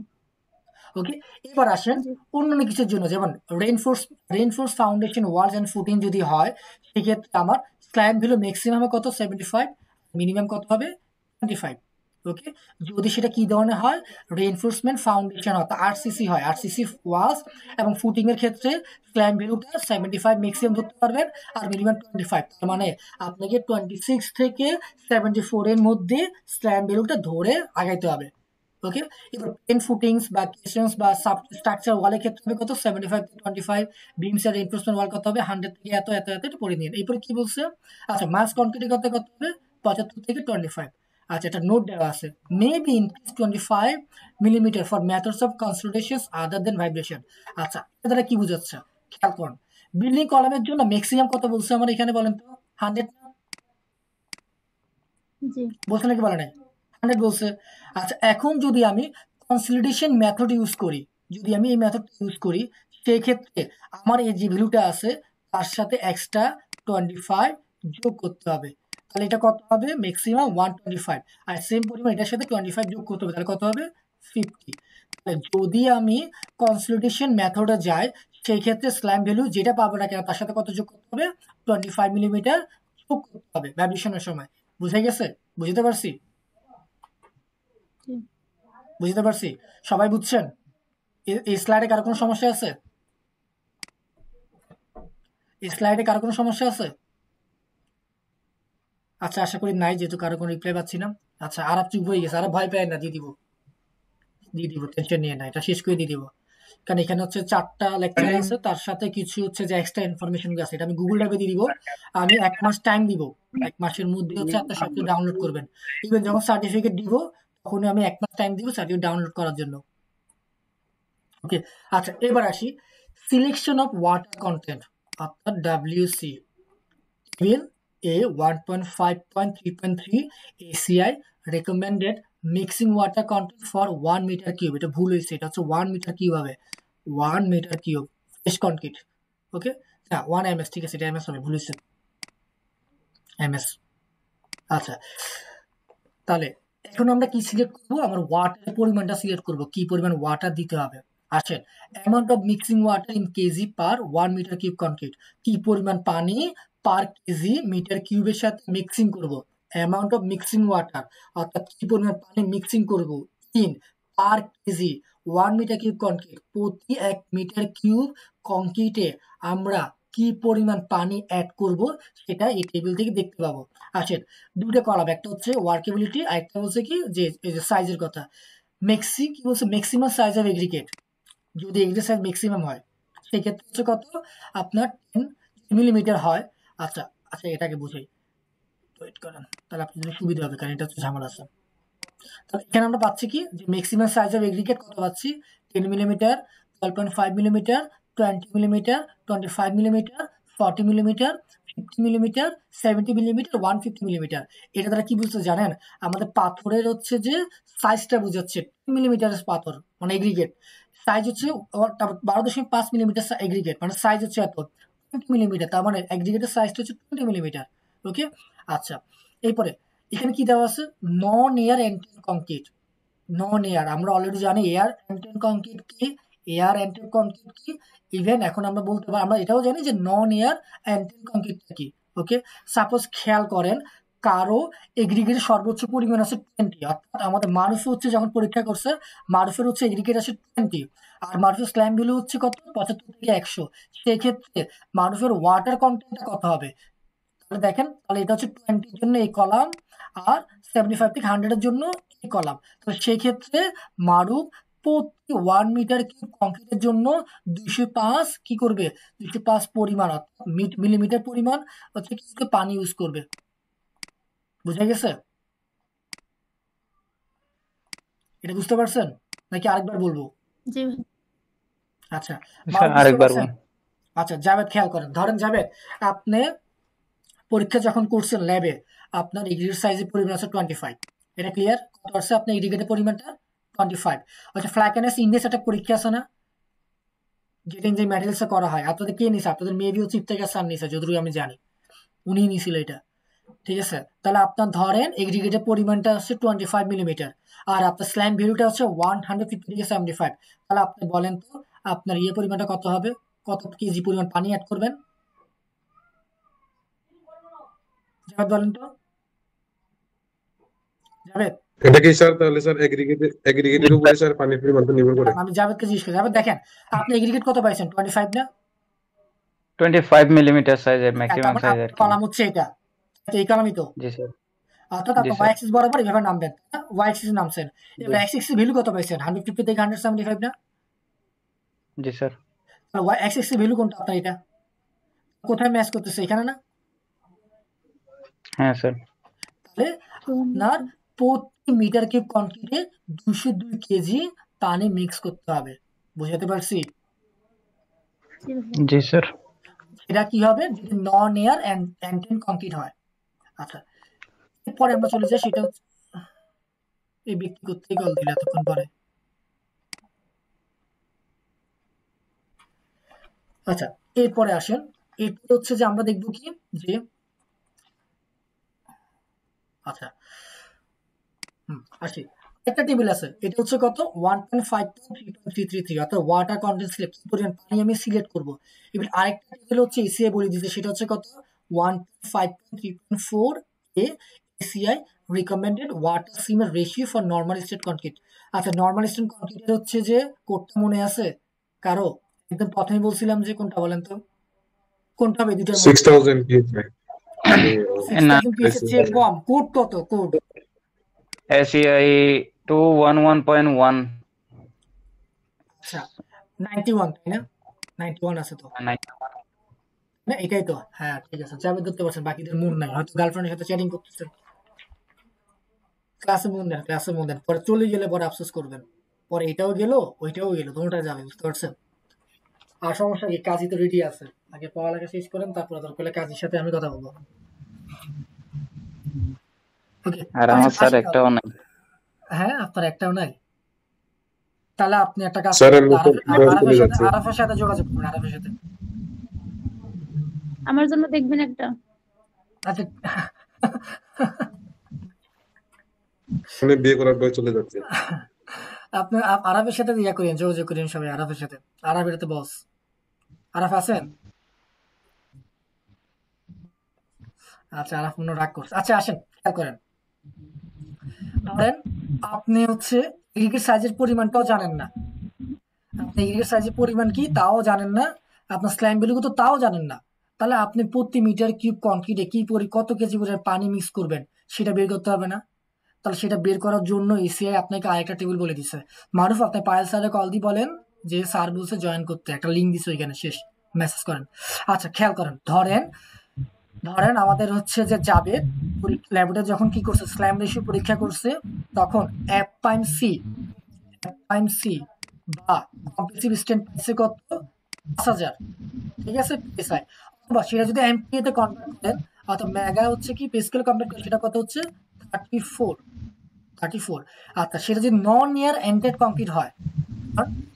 ওকে, এবার আসেন জি অন্যান্য কিছুর জন্য, যেমন reinforced foundation walls and footing যদি হয়, সেক্ষেত্রে আমার স্ল্যাব ভ্যালু ম্যাক্সিমাম কত, 75, মিনিমাম কত হবে, 25। ওকে, যদি সেটা কি ধরনের হয়, রেইনফোর্সমেন্ট ফাউন্ডেশন অর্থাৎ আরসিসি হয়, আরসিসি ওয়ালস এবং ফুটিং এর ক্ষেত্রে স্ল্যাব ভ্যালুটা 75 ম্যাক্সিমাম ধরতে পারবেন, আর মিনিমাম 25। তার মানে আপনাকে 26 থেকে 74 এর মধ্যে স্ল্যাব ভ্যালুটা ধরে আগাইতে হবে। ওকে, এবার প্লেন ফুটিংস বা কেশনস বা সাব স্ট্রাকচার ওয়ালের ক্ষেত্রে হবে কত, 75 থেকে 25। বিমস এর রিইনফোর্সমেন্ট ওয়াল কত হবে, 100 থেকে এত এত এত, এটা পড়ে নিন। এরপর কি বলছে, আচ্ছা মাস কনক্রিটের কত কত হবে, 75 থেকে 25। আচ্ছা, এটা নোট দেওয়া আছে, may be increase 25 millimetre for methods of consolidations other than vibration. আচ্ছা, এটা দ্বারা কি বোঝাচ্ছে, খেয়াল করুন। বিল্ডিং কলামের জন্য ম্যাক্সিমাম কত বলছে আমার এখানে, বলেন তো, 100 জি বলছে নাকি বলে নাই? 100 বলছে। আচ্ছা, এখন যদি আমি কনসলিডেশন মেথড ইউজ করি, যদি আমি এই মেথড ইউজ করি, সেই ক্ষেত্রে আমার এই যে ভ্যালুটা আছে তার সাথে এক্সট্রা 25 যোগ করতে হবে। তাহলে এটা কত হবে, ম্যাক্সিমাম 125, আর সেম পরিমাণ এটার সাথে 25 যোগ করতে হবে, তাহলে কত হবে, 50। যদি আমি কনসলিডেশন মেথডে যাই সেই ক্ষেত্রে স্ল্যাম ভ্যালু যেটা পাবো না কেন তার সাথে কত যোগ করতে হবে, 25 মিলিমিটার যোগ করতে হবে ভ্যাবলিশনের সময়। বুঝে গেছে? বুঝতে পারছি? জি। বুঝতে পারছি? সবাই বুঝছেন? এই স্লাইডে কারো কোনো সমস্যা আছে? এই স্লাইডে কারো কোনো সমস্যা আছে? আচ্ছা, আশা করি নাই, যেহেতু কারো কোনো রিপ্লাই পাচ্ছি না। আচ্ছা, আরব চুপ হয়ে গেছে, আরব ভয় পায় না, দিয়ে দিব, টেনশন নিয়ে না, এটা শেষ করে দিয়ে দিব। কারণ এখানে হচ্ছে 4টা লেকচার আছে, তার সাথে কিছু হচ্ছে যে এক্সট্রা ইনফরমেশন আছে, এটা আমি গুগল ড্রাইভে দিয়ে দিব। আমি 1 মাস টাইম দিব, 1 মাসের মধ্যে হচ্ছে আপনার সবকিছু ডাউনলোড করবেন। ইভেন যখন সার্টিফিকেট দিব তখনই আমি 1 মাস টাইম দিব সার্টিফিকেট ডাউনলোড করার জন্য। ওকে, আচ্ছা এবার আসি সিলেকশন অফ ওয়াটার কন্টেন্ট, অর্থাৎ WC table A 1.5.3.3 ACI recommended mixing water content for 1 meter cube। এটা ভুল হয়েছে, এটা হচ্ছে 1 মিটার কিউব হবে, 1 মিটার কিউব ফ্রেশ কনক্রিট। ওকে, না 1 ms, ঠিক আছে, এটা ms হবে, ভুল হয়েছে, ms। আচ্ছা, তাহলে এখন আমরা কি সিলেক্ট করবো? আমরা ওয়াটার পরিমাণটা সিলেক্ট করব, কি পরিমাণ ওয়াটার দিতে হবে। আসেন, amount of mixing water in KG per 1 metre cube concrete, কি পরিমাণ পানি পার কেজি মিটার কিউবের সাথে মিক্সিং করব। অ্যামাউন্ট অফ মিক্সিং ওয়াটার, অর্থাৎ কি পরিমাণ পানি মিক্সিং করব in per KG 1 metre cube concrete, প্রতি 1 মিটার কিউব কনক্রিটে আমরা কি পরিমাণ পানি অ্যাড করব সেটা এই টেবিল থেকে দেখতে পাবো। আসেন, দুটো কলাম, একটা হচ্ছে ওয়ার্কেবিলিটি আর একটা হচ্ছে কি যে সাইজের কথা। কি বলছে, ম্যাক্সিমাম সাইজ অফ এগ্রিগেট, যদি এগ্রিগেট সাইজ ম্যাক্সিমাম হয় সেক্ষেত্রে হচ্ছে কত, আপনার 10 মিলিমিটার হয়। আচ্ছা আচ্ছা, এটাকে বুঝাই, ওয়েট করেন, তাহলে আপনার জন্য সুবিধা হবে, কারণ এটা হচ্ছে ঝামেলা আছে। তাহলে এখানে আমরা পাচ্ছি কি যে ম্যাক্সিমাম সাইজ অফ এগ্রিগেট কত পাচ্ছি, 10 millimetre, 12.5 millimetre, 20 millimetre, 25 millimetre, 40 millimetre, 50 millimetre, 70 millimetre, 150 millimetre. এটা দ্বারা কি বুঝতে জানেন, আমাদের পাথরের হচ্ছে যে সাইজটা বুঝাচ্ছে, মিলিমিটার পাথর মানে এগ্রিগেট সাইজ হচ্ছে 12.5 মিলিমিটার এগ্রিগেট, মানে সাইজ হচ্ছে এত 20 মিলিমিটার, তার মানে এগ্রিগেটের সাইজটা হচ্ছে 20 মিলিমিটার। ওকে, আচ্ছা এরপরে এখানে কি দেওয়া আছে, নন এয়ার এন্টেন কংক্রিট। নন এয়ার আমরা অলরেডি জানি এয়ার এন্টেন কংক্রিট কি, এয়ার এন্টেন কংক্রিট কি। ইভেন এখন আমরা বলতে পারি, আমরা এটাও জানি যে নন এয়ার এন্টেন কংক্রিট কি। ওকে, সাপোজ খেয়াল করেন কারো এগ্রিগেটের সর্বোচ্চ পরিমাণ আছে 20, অর্থাৎ আমাদের মারুফ হচ্ছে যখন পরীক্ষা করছে মারুফের হচ্ছে এগ্রিগেট আছে 20, আর মারুফের স্ল্যাম ভ্যালু হচ্ছে কত, 75 থেকে 100। সেক্ষেত্রে মারুফের ওয়াটার কন্টেন্টটা কত হবে, তাহলে দেখেন, তাহলে এটা হচ্ছে 20 এর জন্য এই কলাম, আর 75 থেকে 100 এর জন্য এই কলাম। তাহলে সেই ক্ষেত্রে মারুফ প্রতি 1 মিটার কিউব কংক্রিটের জন্য 205 কি করবে, 205 পরিমাণ মিলিমিটার পরিমাণ হচ্ছে কি পানি ইউজ করবে। বুঝা গেছে? এটা বুঝতে পারছেন নাকি আরেকবার বলবো? জি ভাই। আচ্ছা, স্যার আরেকবার বলুন। আচ্ছা জাভেদ, খেয়াল করেন, ধরেন জাভেদ আপনি পরীক্ষা যখন করছেন ল্যাবে, আপনার এগ্রিগেট সাইজের পরিমাণ আছে 25, এটা ক্লিয়ার? কত আছে আপনার এগ্রিগেটের পরিমাণটা? 25। আচ্ছা, ফ্ল্যাকেনেস ইন্ডেক্স একটা পরীক্ষা আছে না, যেটা ইঞ্জিন ম্যাটেরিয়ালসে করা হয়, আপনাদের কে নিছে? আপনাদের মেবি হচ্ছে ইফতেখার স্যার নিছে, যতটুকু আমি জানি উনি নিছিল এটা, ঠিক আছে? তাহলে আপনার ধরেন এগ্রিগেটের পরিমাণটা হচ্ছে 25 মিলিমিটার, আর আপনার স্ল্যাম ভ্যালুটা হচ্ছে 150 থেকে 75। তাহলে আপনি বলেন তো আপনার ইয়ে পরিমাণটা কত হবে, কত কেজি পরিমাণ পানি অ্যাড করবেন? জাভেদ বলেন তো, জাভেদ। এটা কি স্যার তাহলে স্যার এগ্রিগেটের উপরে স্যার পানির পরিমাণ নির্ভর করে? আমি জাভেদকে জিজ্ঞেস করি, জাভেদ দেখেন আপনি এগ্রিগেট কত পাইছেন, 25 না? 25 মিলিমিটার সাইজের ম্যাক্সিমাম সাইজ আর কি। কলাম হচ্ছে এটা, এই কলামই তো। জি স্যার। অর্থাৎ আপনি ওয়াই অ্যাক্সিস বরাবর এভাবে নামবেন, ওয়াই অ্যাক্সিস নামছেন, এবার এক্স অ্যাক্সিস ভ্যালু কত পাইছেন, 150 থেকে 175 না? জি স্যার। তাহলে ওয়াই এক্স অ্যাক্সিস ভ্যালু কোনটা আপনার, এটা কোথায় ম্যাচ করতেছে, এখানে না? হ্যাঁ স্যার। তাহলে আপনার প্রতি মিটার কিউব কনক্রিটে 202 কেজি পানি মিক্স করতে হবে। বুঝাতে পারছি? জি স্যার। এটা কি হবে যদি নন এয়ার এন্টেন কংক্রিট হয়। আচ্ছা, এরপরে আমরা চলে যাই, সেটা হচ্ছে এই ব্যক্তি কোথায় কল দিল এতক্ষণ পরে। আচ্ছা, এরপরে আসেন, এরপরে হচ্ছে যে আমরা দেখবো কি যে আচ্ছা আসি, একটা টেবিল আছে, এটা হচ্ছে কত 1.5.3.333, অর্থাৎ ওয়াটার কন্টেন্ট সিলেক্ট পরিমাণ পানি আমি সিলেক্ট করব। এবার আরেকটা টেবিল হচ্ছে এসিআই বলে দিয়েছে, সেটা হচ্ছে কত 1.5.3.4 এ এসিআই রিকমেন্ডেড ওয়াটার সিমের ratio for normal state concrete. আচ্ছা, নর্মাল স্টেট কনক্রিটের হচ্ছে যে কোডটা মনে আছে কারো? একদম প্রথমে বলছিলাম যে কোনটা বলেন তো, কোনটা হবে দুটার মধ্যে? 6000 PSI আমি 6000 পিএস এর চেয়ে কম। কোড কত? কোড ACI 211.1 আচ্ছা 91, তাই না? 91 আছে তো না, এটাই তো। হ্যাঁ ঠিক আছে, যাবে ধরতে পারছেন, বাকিদের মন নাই, হয়তো গার্লফ্রেন্ডের সাথে চ্যাটিং করতেছেন। ক্লাসে মন দেন, ক্লাসে মন দেন, পরে চলে গেলে পরে আফসোস করবেন, পরে এটাও গেল ওইটাও গেল, দুটোটা যাবে, বুঝতে পারছেন? আর সমস্যা কি, কাজই তো রেডি আছে, আগে পড়ালেখা শেষ করেন, তারপরে দরকার হলে কাজের সাথে আমি কথা বলবো। ওকে, আর আমার স্যার একটাও নাই। হ্যাঁ আপনার একটাও নাই, তাহলে আপনি একটা কাজ স্যার করেন, আমি চলে যাচ্ছি। আরাফের সাথে যোগাযোগ করুন, আরাফের সাথে। আমার জন্য দেখবেন একটা। আচ্ছা আমি বিয়ে করার পর চলে যাচ্ছি। আপনি আরাফের সাথে ইয়া করেন, যোগাযোগ করেন সবাই আরাফের সাথে। আরাফ এটা তো বস। আরাফ আছেন? আচ্ছা, আরাফ মনে হয় রাগ করছে। আচ্ছা আসেন, খেয়াল করেন, ধরেন আপনি হচ্ছে এগ্রিগেট সাইজের পরিমাণটাও জানেন না, আপনি এগ্রিগেট সাইজের পরিমাণ কি তাও জানেন না, আপনার স্ল্যাম ভ্যালু তো তাও জানেন না, তাহলে আপনি প্রতি মিটার কিউব কনক্রিটে কত কেজি করে পানি মিক্স করবেন সেটা বের করতে হবে না? তাহলে সেটা বের করার জন্য এসিআই আপনাকে আরেকটা টেবিল বলে দিচ্ছে। মারুফ, আপনি পায়েল স্যারে কল দিয়ে বলেন যে স্যার বলছে জয়েন করতে, একটা লিঙ্ক দিচ্ছে ওইখানে, শেষ, মেসেজ করেন। আচ্ছা খেয়াল করেন, ধরেন আমাদের হচ্ছে যে যাবে ল্যাবরেটরি যখন কি করছে, স্ল্যাম রেশিও পরীক্ষা করছে, তখন এফ টাইম সি বা কম্প্রেসিভ স্ট্রেন্থ পাইছে কত 5000, ঠিক আছে পিএসআই, অথবা সেটা যদি এমপিএ তে কনভার্ট করেন, অথবা মেগা হচ্ছে কি পেস্কেল কনভার্ট করেন, সেটা কত হচ্ছে 34। আচ্ছা, সেটা যদি নন ইয়ার এন্ডেড কংক্রিট হয়,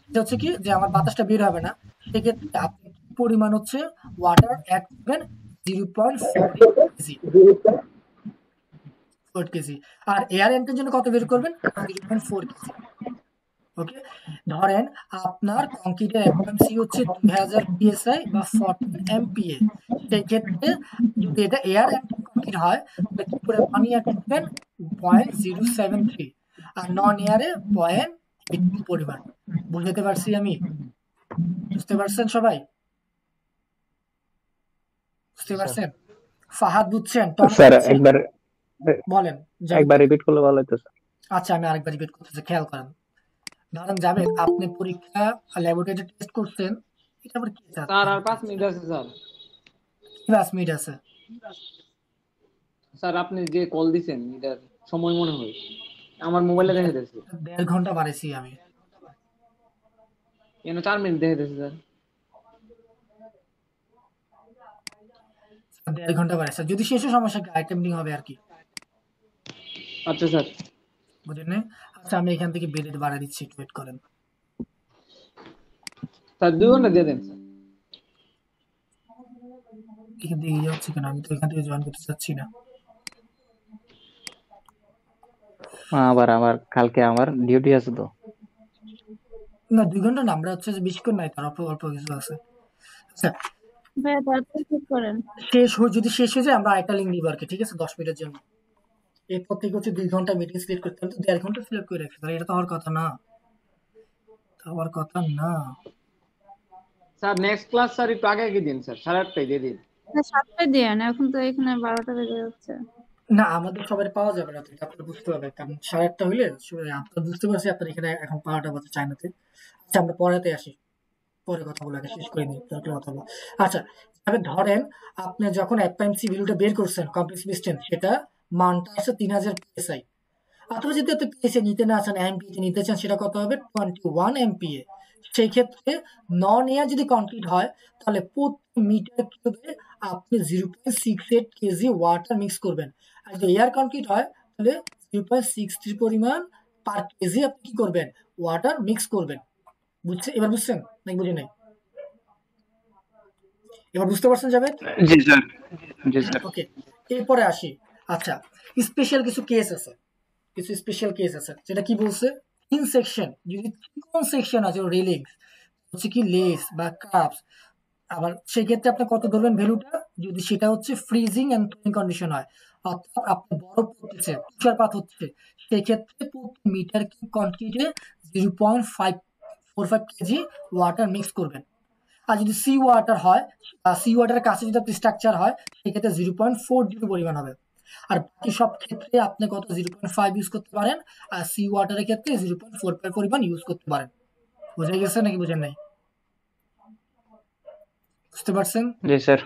এটা হচ্ছে কি যে আমার বাতাসটা বের হবে না, সেক্ষেত্রে আপনি পরিমাণ হচ্ছে ওয়াটার অ্যাড করবেন 0.4 কেজি, আর এয়ার এন্টের জন্য কত বের করবেন 0.4 কেজি। ওকে, ধরেন আপনার কংক্রিটের এফএমসি হচ্ছে 2000 পিএসআই বা 14 এমপিএ, সেই ক্ষেত্রে যদি এটা এয়ার কংক্রিট হয় তাহলে কি করে পানি অ্যাড করবেন 0.073, আর নন এয়ারে 0.82 পরিমাণ। বুঝতে পারছি আমি? বুঝতে পারছেন সবাই? বুঝতে পারছেন? ফাহাদ বুঝছেন? স্যার একবার বলেন। একবার রিপিট করলে ভালো হতো স্যার। আচ্ছা আমি আরেকবার রিপিট করতেছি, খেয়াল করেন। ধরেন জাভেদ, আপনি পরীক্ষা ল্যাবরেটরি টেস্ট করছেন, এটা আবার কি স্যার? স্যার আর 5 মিনিট আছে স্যার। 5 মিনিট আছে স্যার আপনি যে কল দিছেন এটার সময় মনে হয় আমার মোবাইলে দেখে দিয়েছে 1.5 ঘন্টা বাড়াইছি আমি। কেন 4 মিনিট দেখে দিয়েছে স্যার? 1.5 ঘন্টা বাড়াইছে, যদি শেষে সমস্যা কি আইটেম হবে আর কি। আচ্ছা স্যার। বুঝলেন? আচ্ছা আমি এখান থেকে বেডে বাড়া দিচ্ছি, একটু ওয়েট করেন। স্যার 2 ঘন্টা দিয়ে দেন স্যার। এখান থেকে ইয়ে হচ্ছে কেন, আমি তো এখান থেকে জয়েন করতে চাচ্ছি না। আবার আমার কালকে আমার ডিউটি আছে তো। না 2 ঘন্টা না, আমরা হচ্ছে যে বেশিক্ষণ নাই, তার অল্প কিছু আছে। আচ্ছা ভাইয়া তাড়াতাড়ি ঠিক করেন। যদি শেষ হয়ে যায় আমরা আরেকটা লিঙ্ক দিব আর কি, ঠিক আছে 10 মিনিটের জন্য। এরপর থেকে হচ্ছে 2 ঘন্টা মিটিং সিলেক্ট করতে হবে, তো 1.5 ঘন্টা সিলেক্ট করে রাখছি, তাহলে এটা তো হওয়ার কথা না, স্যার নেক্সট ক্লাস স্যার একটু আগে দিন স্যার, 8:30 দিয়ে দিন। 7টায় দিয়েন, এখন তো এখানে 12টা বেজে যাচ্ছে। না আমাদের সবাই পাওয়া যাবে না, তো আপনার বুঝতে হবে, কারণ 8:30 হইলে আপনার বুঝতে পারছি আপনার এখানে এখন 12টা বাজে চায়নাতে। আচ্ছা আমরা পড়াতে আসি, পরে কথা বলে আগে শেষ করে নিই, তারপরে কথা বলবো। আচ্ছা তবে ধরেন আপনি যখন এফএমসি ভ্যালুটা বের করছেন কমপ্লেক্স ডিসটেন্স, সেটা মানটা আছে 3000 পিএসআই, অথবা যদি আপনি পিএসআই নিতে না চান এমপিএ নিতে চান, সেটা কত হবে 21 এমপিএ। সেই ক্ষেত্রে নন এয়ার যদি কনক্রিট হয় তাহলে প্রতি মিটার কিউবে আপনি 0.68 কেজি ওয়াটার মিক্স করবেন, আর যদি এয়ার কনক্রিট হয় তাহলে 0.63 পরিমাণ পার কেজি আপনি কি করবেন ওয়াটার মিক্স করবেন। বুঝছে? এবার বুঝছেন নাকি বুঝে নাই? এবার বুঝতে পারছেন যাবেদ? জি স্যার। ওকে, এরপরে আসি। আচ্ছা স্পেশাল কিছু কেস আছে, কিছু স্পেশাল কেস আছে, যেটা কি বলছে, ইন সেকশন, যদি কোন সেকশন আছে রেলিংস হচ্ছে কি লেস বা কাপস, আবার সেই ক্ষেত্রে আপনি কত ধরবেন ভ্যালুটা, যদি সেটা হচ্ছে ফ্রিজিং এন্ড থিনিং কন্ডিশন হয়, অর্থাৎ আপনি বরফ পড়তেছে, তুষারপাত হচ্ছে, সেই ক্ষেত্রে প্রতি মিটার কিউব কনক্রিটে 0.545 কেজি ওয়াটার মিক্স করবেন। আর যদি সি ওয়াটার হয়, সি ওয়াটারের কাছে যদি আপনি স্ট্রাকচার হয়, সেক্ষেত্রে 0.40 পরিমাণ হবে। আর বাকি সব ক্ষেত্রে আপনি কত 0.5 ইউজ করতে পারেন, আর সি ওয়াটারের ক্ষেত্রে 0.45 পরিমাণ ইউজ করতে পারেন। বুঝা গেছে নাকি বুঝেন নাই? বুঝতে পারছেন? জি স্যার।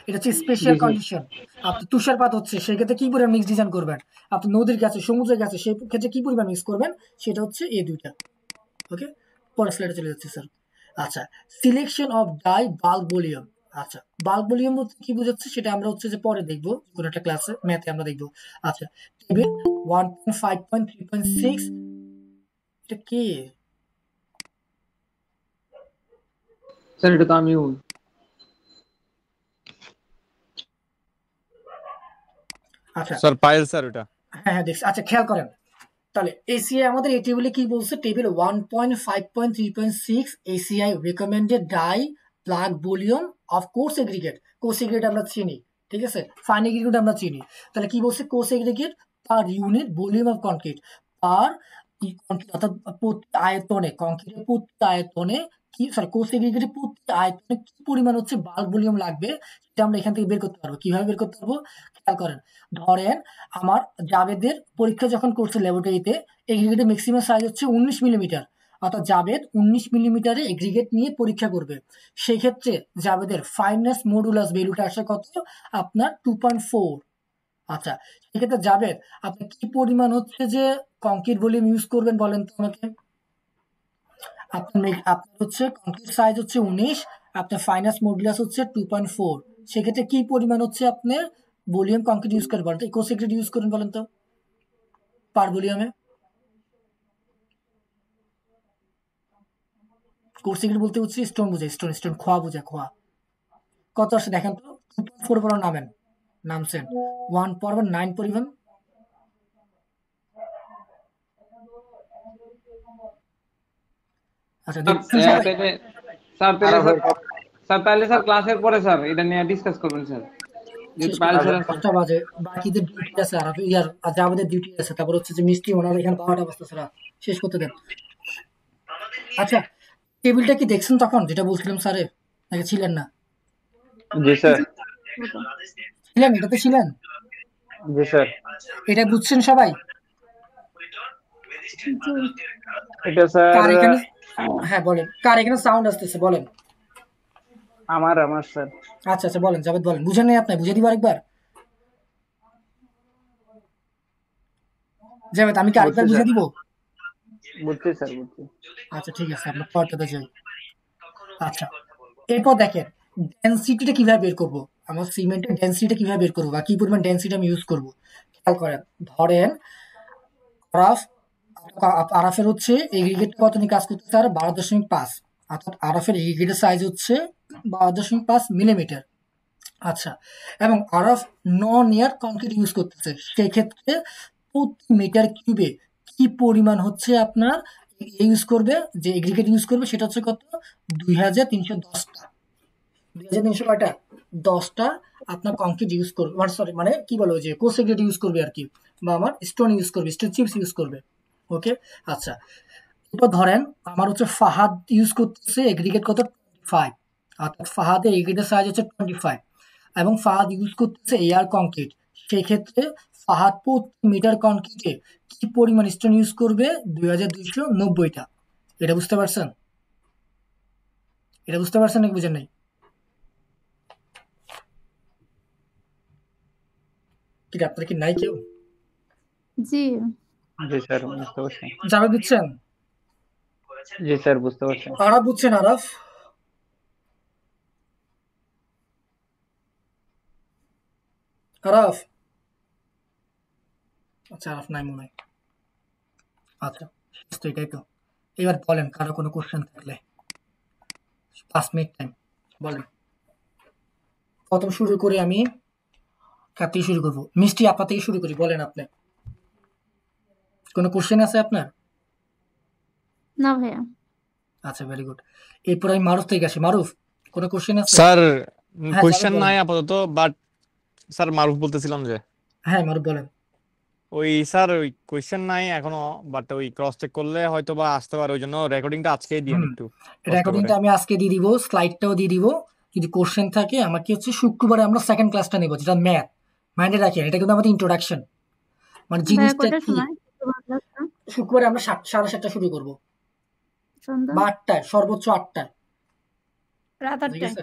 এটা হচ্ছে স্পেশাল কন্ডিশন। আপনি তুষারপাত হচ্ছে, সেক্ষেত্রে কি পরিমাণ মিক্স ডিজাইন করবেন, আপনি নদীর কাছে সমুদ্রের কাছে, সেই ক্ষেত্রে কি পরিমাণ মিক্স করবেন, সেটা হচ্ছে এই দুইটা। ওকে, পরের স্লাইডে চলে যাচ্ছে স্যার। আচ্ছা, selection of dry bulk volume. আচ্ছা, বাল্ক ভলিউম কি বোঝাচ্ছে সেটা আমরা হচ্ছে যে পরে দেখবো, কোনো একটা ক্লাসে ম্যাথে আমরা দেখবো। আচ্ছা, টেবিল 1.5.3.6, এটা কি স্যার? এটা তো আমিও আচ্ছা স্যার পায়েল স্যার ওটা। হ্যাঁ হ্যাঁ দেখছি। আচ্ছা খেয়াল করেন, তাহলে এসিআই আমাদের এই টেবিলে কি বলছে, table 1.5.3.6 ACI recommended dry bulk volume of coarse aggregate. Coarse aggregate আমরা চিনি, ঠিক আছে, ফাইন এগ্রিগেট আমরা চিনি। তাহলে কি বলছে, coarse aggregate per unit volume of concrete, per অর্থাৎ প্রতি আয়তনে, কংক্রিটের প্রতি আয়তনে কি, সরি কোর্স এগ্রিগেটের প্রতি আয়তনে কি পরিমাণ হচ্ছে বাল্ক ভলিউম লাগবে, সেটা আমরা এখান থেকে বের করতে পারবো। কিভাবে বের করতে পারবো, খেয়াল করেন। ধরেন আমার জাবেদের পরীক্ষা যখন করছে ল্যাবরেটরিতে, এগ্রিগেটের ম্যাক্সিমাম সাইজ হচ্ছে 19 মিলিমিটার, অর্থাৎ জাবেদ 19 মিলিমিটারে এগ্রিগেট নিয়ে পরীক্ষা করবে। সেই ক্ষেত্রে জাবেদের ফাইনেস মডুলাস ভ্যালুটা আসে কত, আপনার 2.4। আচ্ছা, সেক্ষেত্রে জাবেদ আপনি কি পরিমাণ হচ্ছে যে কংক্রিট ভলিউম ইউজ করবেন বলেন তো আমাকে। আপনার হচ্ছে কংক্রিট সাইজ হচ্ছে 19, আপনার ফাইনাস মডুলাস হচ্ছে 2.4, সেক্ষেত্রে কি পরিমাণ হচ্ছে আপনার ভলিউম কংক্রিট ইউজ করবেন বলেন তো, ইকো সেক্রেট ইউজ করেন বলেন তো পার ভলিউমে। কোর সেক্রেট বলতে হচ্ছে স্টোন বোঝায়, স্টোন স্টোন খোয়া বোঝায়, খোয়া। কত আসে দেখেন তো, 2.4 পর নামেন, নামছেন 1 পর 9 পরিমাণ। আচ্ছা দেখুন স্যার তাহলে স্যার ক্লাসের পরে স্যার এটা নিয়ে ডিসকাস করবেন স্যার, যেহেতু পায়েল স্যার আছে। 10টা বাজে, বাকিদের ডিউটি আছে, আর ইয়ার জাবেদের ডিউটি আছে, তারপর হচ্ছে যে মিষ্টি ওনার এখানে 12টা বাজতে স্যার শেষ করতে দেন। আচ্ছা, টেবিলটা কি দেখছেন তখন যেটা বলছিলাম স্যারে, নাকি ছিলেন না? জি স্যার। ছিলেন, এটাতে ছিলেন? জি স্যার। এটা বুঝছেন সবাই? এটা স্যার কার এখানে, হ্যাঁ বলেন, কার এখানে সাউন্ড আসতেছে বলেন। আমার স্যার। আচ্ছা আচ্ছা বলেন জাবেদ, বলেন। বুঝেন নাই আপনি, বুঝে দিব আরেকবার। জাবেদ আমি কি আরেকবার বুঝে দিব? বুঝছি স্যার, বুঝছি। আচ্ছা ঠিক আছে, আপনার পরটাতে যাই। আচ্ছা, এরপর দেখেন ডেনসিটিটা কিভাবে বের করব, আমার সিমেন্টের ডেনসিটিটা কিভাবে বের করবো বা কি পরিমাণ ডেনসিটি আমি ইউজ করব। খেয়াল করেন, ধরেন আরাফের হচ্ছে এগ্রিগেট কত নিয়ে কাজ করতে স্যার, 12.5, অর্থাৎ আরাফের এগ্রিগেটের সাইজ হচ্ছে 12.5 মিলিমিটার। আচ্ছা, এবং আরাফ নন এয়ার কংক্রিট ইউজ করতেছে, সেই ক্ষেত্রে প্রতি মিটার কিউবে কি পরিমাণ হচ্ছে আপনার ইউজ করবে, যে এগ্রিগেট ইউজ করবে সেটা হচ্ছে কত, 2310টা। 2300 কয়টা, 10টা আপনার কংক্রিট ইউজ করবে, মানে সরি মানে কি বলো, যে কোসেগ্রেট ইউজ করবে আর কি, বা আমার স্টোন ইউজ করবে, স্টোন চিপস ইউজ করবে। ওকে, আচ্ছা এরপর ধরেন আমার হচ্ছে ফাহাদ ইউজ করতেছে এগ্রিগেট কত, 25, অর্থাৎ ফাহাদের এগ্রিগেটের সাইজ হচ্ছে 25, এবং ফাহাদ ইউজ করতেছে এয়ার কংক্রিট, সেই ক্ষেত্রে ফাহাদ প্রতি মিটার কংক্রিটে কি পরিমাণ স্টোন ইউজ করবে, 2290টা। এটা বুঝতে পারছেন? এটা বুঝতে পারছেন নাকি বুঝেন নাই? কি আপনার কি নাই কেউ? জি জি স্যার, বুঝতে পারছি। যাবে বুঝছেন? জি স্যার, বুঝতে পারছি। আরাফ বুঝছেন? আরাফ, আরাফ, আচ্ছা আরাফ নাই মনে হয়। আচ্ছা তো এটাই তো। এবার বলেন কারো কোনো কোশ্চেন থাকলে, 5 মিনিট টাইম, বলেন। প্রথম শুরু করি আমি, কার থেকে শুরু করবো? মিষ্টি আপা থেকে শুরু করি, বলেন আপনি। কোনো কোশ্চেন আছে আপনার? না ভাইয়া। আচ্ছা, ভেরি গুড। এরপর আমি মারুফ থেকে আসি। মারুফ, কোনো কোশ্চেন আছে? স্যার হ্যাঁ, কোয়েশ্চেন বলেন। নাই আপাতত, বাট স্যার মারুফ বলতেছিলাম যে হ্যাঁ, মারুফ বলেন। স্যার ওই কোয়েশ্চেন নাই এখনো, বাট ওই ক্রস চেক করলে হয়তো বা আসতে পারে, ওই জন্য রেকর্ডিংটা আজকেই দিয়েন একটু কষ্ট করে। রেকর্ডিংটা আমি আজকে দিয়ে দিব, স্লাইডটাও দিয়ে দিব। যদি কোশ্চেন থাকে আমাকে হচ্ছে শুক্রবারে আমরা সেকেন্ড ক্লাসটা নেব, যেটা ম্যাথ। মাইন্ডে রাখেন, এটা কিন্তু আমাদের ইন্ট্রোডাকশন, মানে ভাইয়া জিনিসটা কয়টার কি। সময় শুক্রবার ক্লাসটা? শুক্রবারে আমরা 7:30 শুরু করব, সন্ধ্যা বা 8টায়, সর্বোচ্চ 8টায়। রাত ঠিক 8টায়? আছে,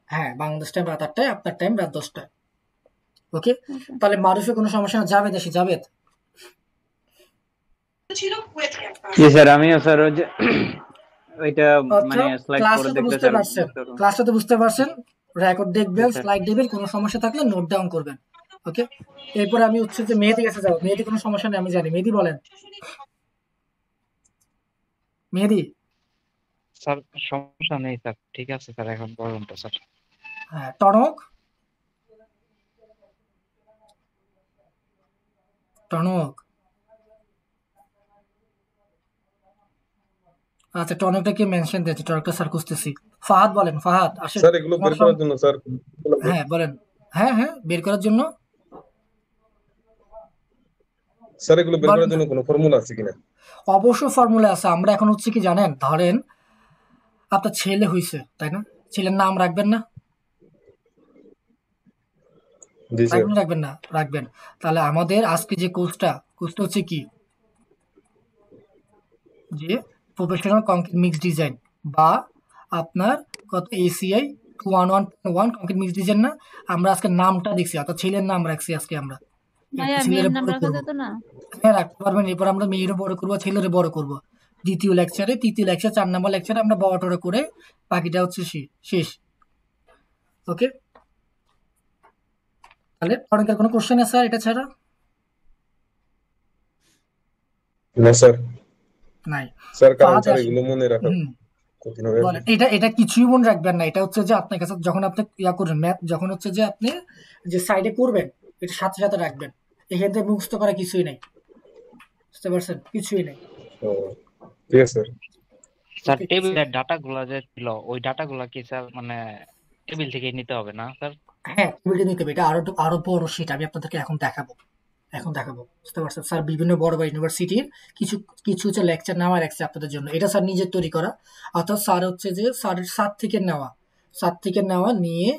হ্যাঁ, বাংলাদেশ টাইম রাত 8টায়, আপনার টাইম রাত 10টায়। ওকে, ওকে। তাহলে মারুফের কোনো সমস্যা না? জাভেদ আসি। জাভেদ, জি স্যার, আমিও স্যার ওই যে ওইটা মানে অর্থাৎ স্লাইড ক্লাসটা করে তো দেখলে বুঝতে স্যার পারছেন, বুঝতে পারবো। ক্লাসটা তো বুঝতে পারছেন, রেকর্ড জি দেখবেন, স্যার। স্লাইড দেখবেন, কোনো সমস্যা থাকলে নোট ডাউন করবেন। ওকে, এরপর আমি হচ্ছে যে মেহেদি কাছে যাবো। মেহেদি, কোনো সমস্যা নেই, আমি জানি। মেহেদি বলেন। মেহেদি, স্যার সমস্যা নেই স্যার, ঠিক আছে স্যার এখন পর্যন্ত স্যার। হ্যাঁ। টনক, টনক, আচ্ছা, টনকটাকে মেনশন দিয়েছি, টনকটা স্যার খুঁজতেছি। ফাহাদ বলেন। ফাহাদ আসেন। স্যার এগুলো তোমার বের করার জন্য স্যার হ্যাঁ বলেন। হ্যাঁ হ্যাঁ, বের করার জন্য স্যার এগুলো বের বলেন করার না। জন্য কোনো ফর্মুলা আছে কিনা? অবশ্য ফর্মুলা আছে। আমরা এখন হচ্ছে কি জানেন, ধরেন আপনার ছেলে হইছে, তাই না? ছেলের নাম রাখবেন না? জি স্যার। রাখবেন রাখবেন না? রাখবেন। তাহলে আমাদের আজকে যে কোর্সটা হচ্ছে কি, যে প্রফেশনাল কংক্রিট মিক্স ডিজাইন, বা আপনার কত ACI 211.1 কংক্রিট মিক্স ডিজাইন না? আমরা আজকে নামটা দেখছি, অর্থাৎ ছেলের নাম রাখছি আজকে আমরা। ভাইয়া ছেলের মেয়ের নাম বড় রাখা করবো। যেত না? হ্যাঁ, রাখতে পারবেন। এরপর আমরা মেয়েরও বড় করবো, ছেলেরও বড় করবো। দ্বিতীয় লেকচারে, তৃতীয় লেকচার, 4 নম্বর লেকচারে আমরা বড় টড় করে বাকিটা হচ্ছে শেষ। ওকে, তাহলে অনেকের কোনো কোশ্চেন আছে আর এটা ছাড়া? না স্যার। নাই। স্যার কারণ ফাহাদ স্যার আসি। এগুলো মনে রাখা হুম, কঠিন হবে। বলেন। এটা কিছুই মনে রাখবেন না। এটা হচ্ছে যে আপনার কাছে যখন আপনি করবেন ম্যাথ, যখন হচ্ছে যে আপনি যে সাইডে করবেন, এটা সাথে সাথে রাখবেন। এখান থেকে মুখস্থ করা কিছুই নাই, বুঝতে পারছেন? কিছুই নেই। ও, ঠিক আছে স্যার। স্যার ওকে, টেবিলের ডাটাগুলো যে ছিল ওই ডাটাগুলো কি স্যার মানে টেবিল থেকে নিতে হবে না স্যার? হ্যাঁ, টেবিলটা নিতে হবে। এটা আরো বড় শীট, আমি আপনাদেরকে এখন দেখাবো। বুঝতে পারছেন? স্যার বিভিন্ন বড় বড় ইউনিভার্সিটির কিছু কিছু হচ্ছে লেকচার নেওয়া রাখছে আপনাদের জন্য। এটা স্যার নিজের তৈরি করা, অর্থাৎ স্যার হচ্ছে যে স্যারের সাত থেকে নেওয়া নিয়ে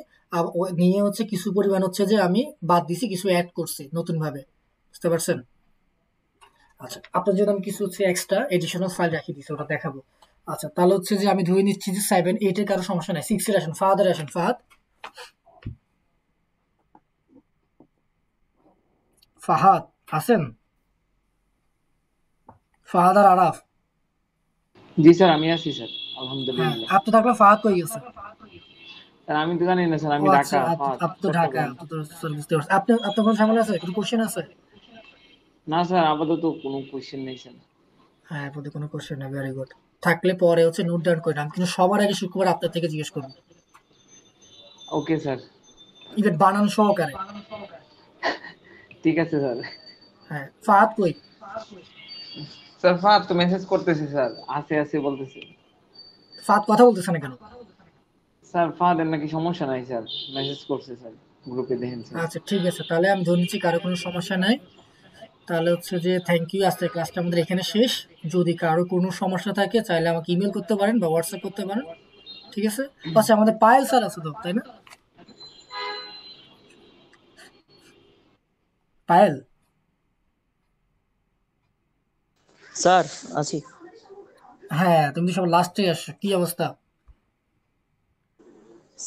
নিয়ে হচ্ছে কিছু পরিমাণ হচ্ছে যে আমি বাদ দিছি, কিছু অ্যাড করছি নতুন ভাবে। বুঝতে পারছেন? আচ্ছা, আপনার জন্য আমি কিছু হচ্ছে এক্সট্রা এডিশনাল ফাইল রাখিয়ে দিছি, ওটা দেখাবো। আচ্ছা, তাহলে হচ্ছে যে আমি ধরে নিচ্ছি যে 7, 8 এর কারো সমস্যা নাই। 6 এর আসেন। ফাহাদের আসেন। ফাহাদ আছেন? ফাহাদ আর আরাফ? জি স্যার, আমি আছি স্যার, হ্যাঁ, আলহামদুলিল্লাহ। আপনি থাকলে ফাহাদ কই গেছে? স্যার আমি তো জানি না স্যার, ও আমি আচ্ছা, ঢাকা, আপনি তো ঢাকা, চট্টগ্রাম। আপনি তো স্যার বুঝতে পারছি। আপনার কোনো ঝামেলা আছে? কোনো কোশ্চেন আছে? না স্যার, আপাতত কোনো কোশ্চেন নেই স্যার। হ্যাঁ, আপনাদের কোনো কোশ্চেন নেই, ভেরি গুড। থাকলে পরে হচ্ছে নোট ডাউন করে নাম, কিন্তু সবার আগে শুক্রবার আপনার থেকে জিজ্ঞেস করবো, ওকে স্যার, ইভেন বানান সহকারে। ঠিক আছে স্যার। হ্যাঁ, ফাহাদ কই? স্যার ফাহাদ তো মেসেজ করতেছি স্যার, আছে বলতেছি। ফাহাদ কথা বলতেছে না কেন? স্যার ফাহাদের নাকি সমস্যা নাই স্যার, মেসেজ করছে স্যার, গ্রুপে দেখেন স্যার। আচ্ছা, ঠিক আছে, তাহলে আমি ধরে নিচ্ছি কারো কোনো সমস্যা নাই। তাহলে হচ্ছে যে থ্যাংক ইউ, আজকের ক্লাসটা আমাদের এখানে শেষ। যদি কারো কোনো সমস্যা থাকে চাইলে আমাকে ইমেল করতে পারেন বা হোয়াটসঅ্যাপ করতে পারেন, ঠিক আছে? আচ্ছা, আমাদের পায়েল স্যার আছে তো, তাই না? পায়েল, স্যার আছি। হ্যাঁ, তুমি তো সব লাস্টে আসছো, কি অবস্থা?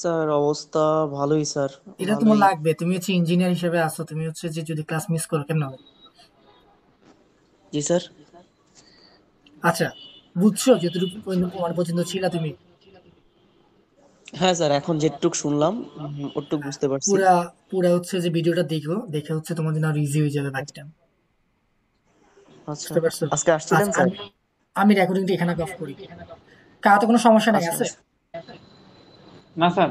স্যার অবস্থা ভালোই স্যার, এটা তোমার ভালোই। লাগবে, তুমি হচ্ছে ইঞ্জিনিয়ার হিসেবে আসো, তুমি হচ্ছে যে যদি ক্লাস মিস করো কেন হবে? জি স্যার। আচ্ছা, বুঝছো যতটুকু প্রমাণ পর্যন্ত ছিল তুমি? হ্যাঁ স্যার, এখন যেটুক শুনলাম ওটুক বুঝতে পারছি। পুরা পুরা হচ্ছে যে ভিডিওটা দেখে হচ্ছে তোমার জন্য আরো ইজি হয়ে যাবে বাকিটা, আচ্ছা, বুঝতে পারছো? আজকে আসছিলেন আচ্ছা, স্যার? আমি রেকর্ডিংটা এখানে অফ করি। কার তো কোনো সমস্যা নাই আচ্ছা আছে? না স্যার,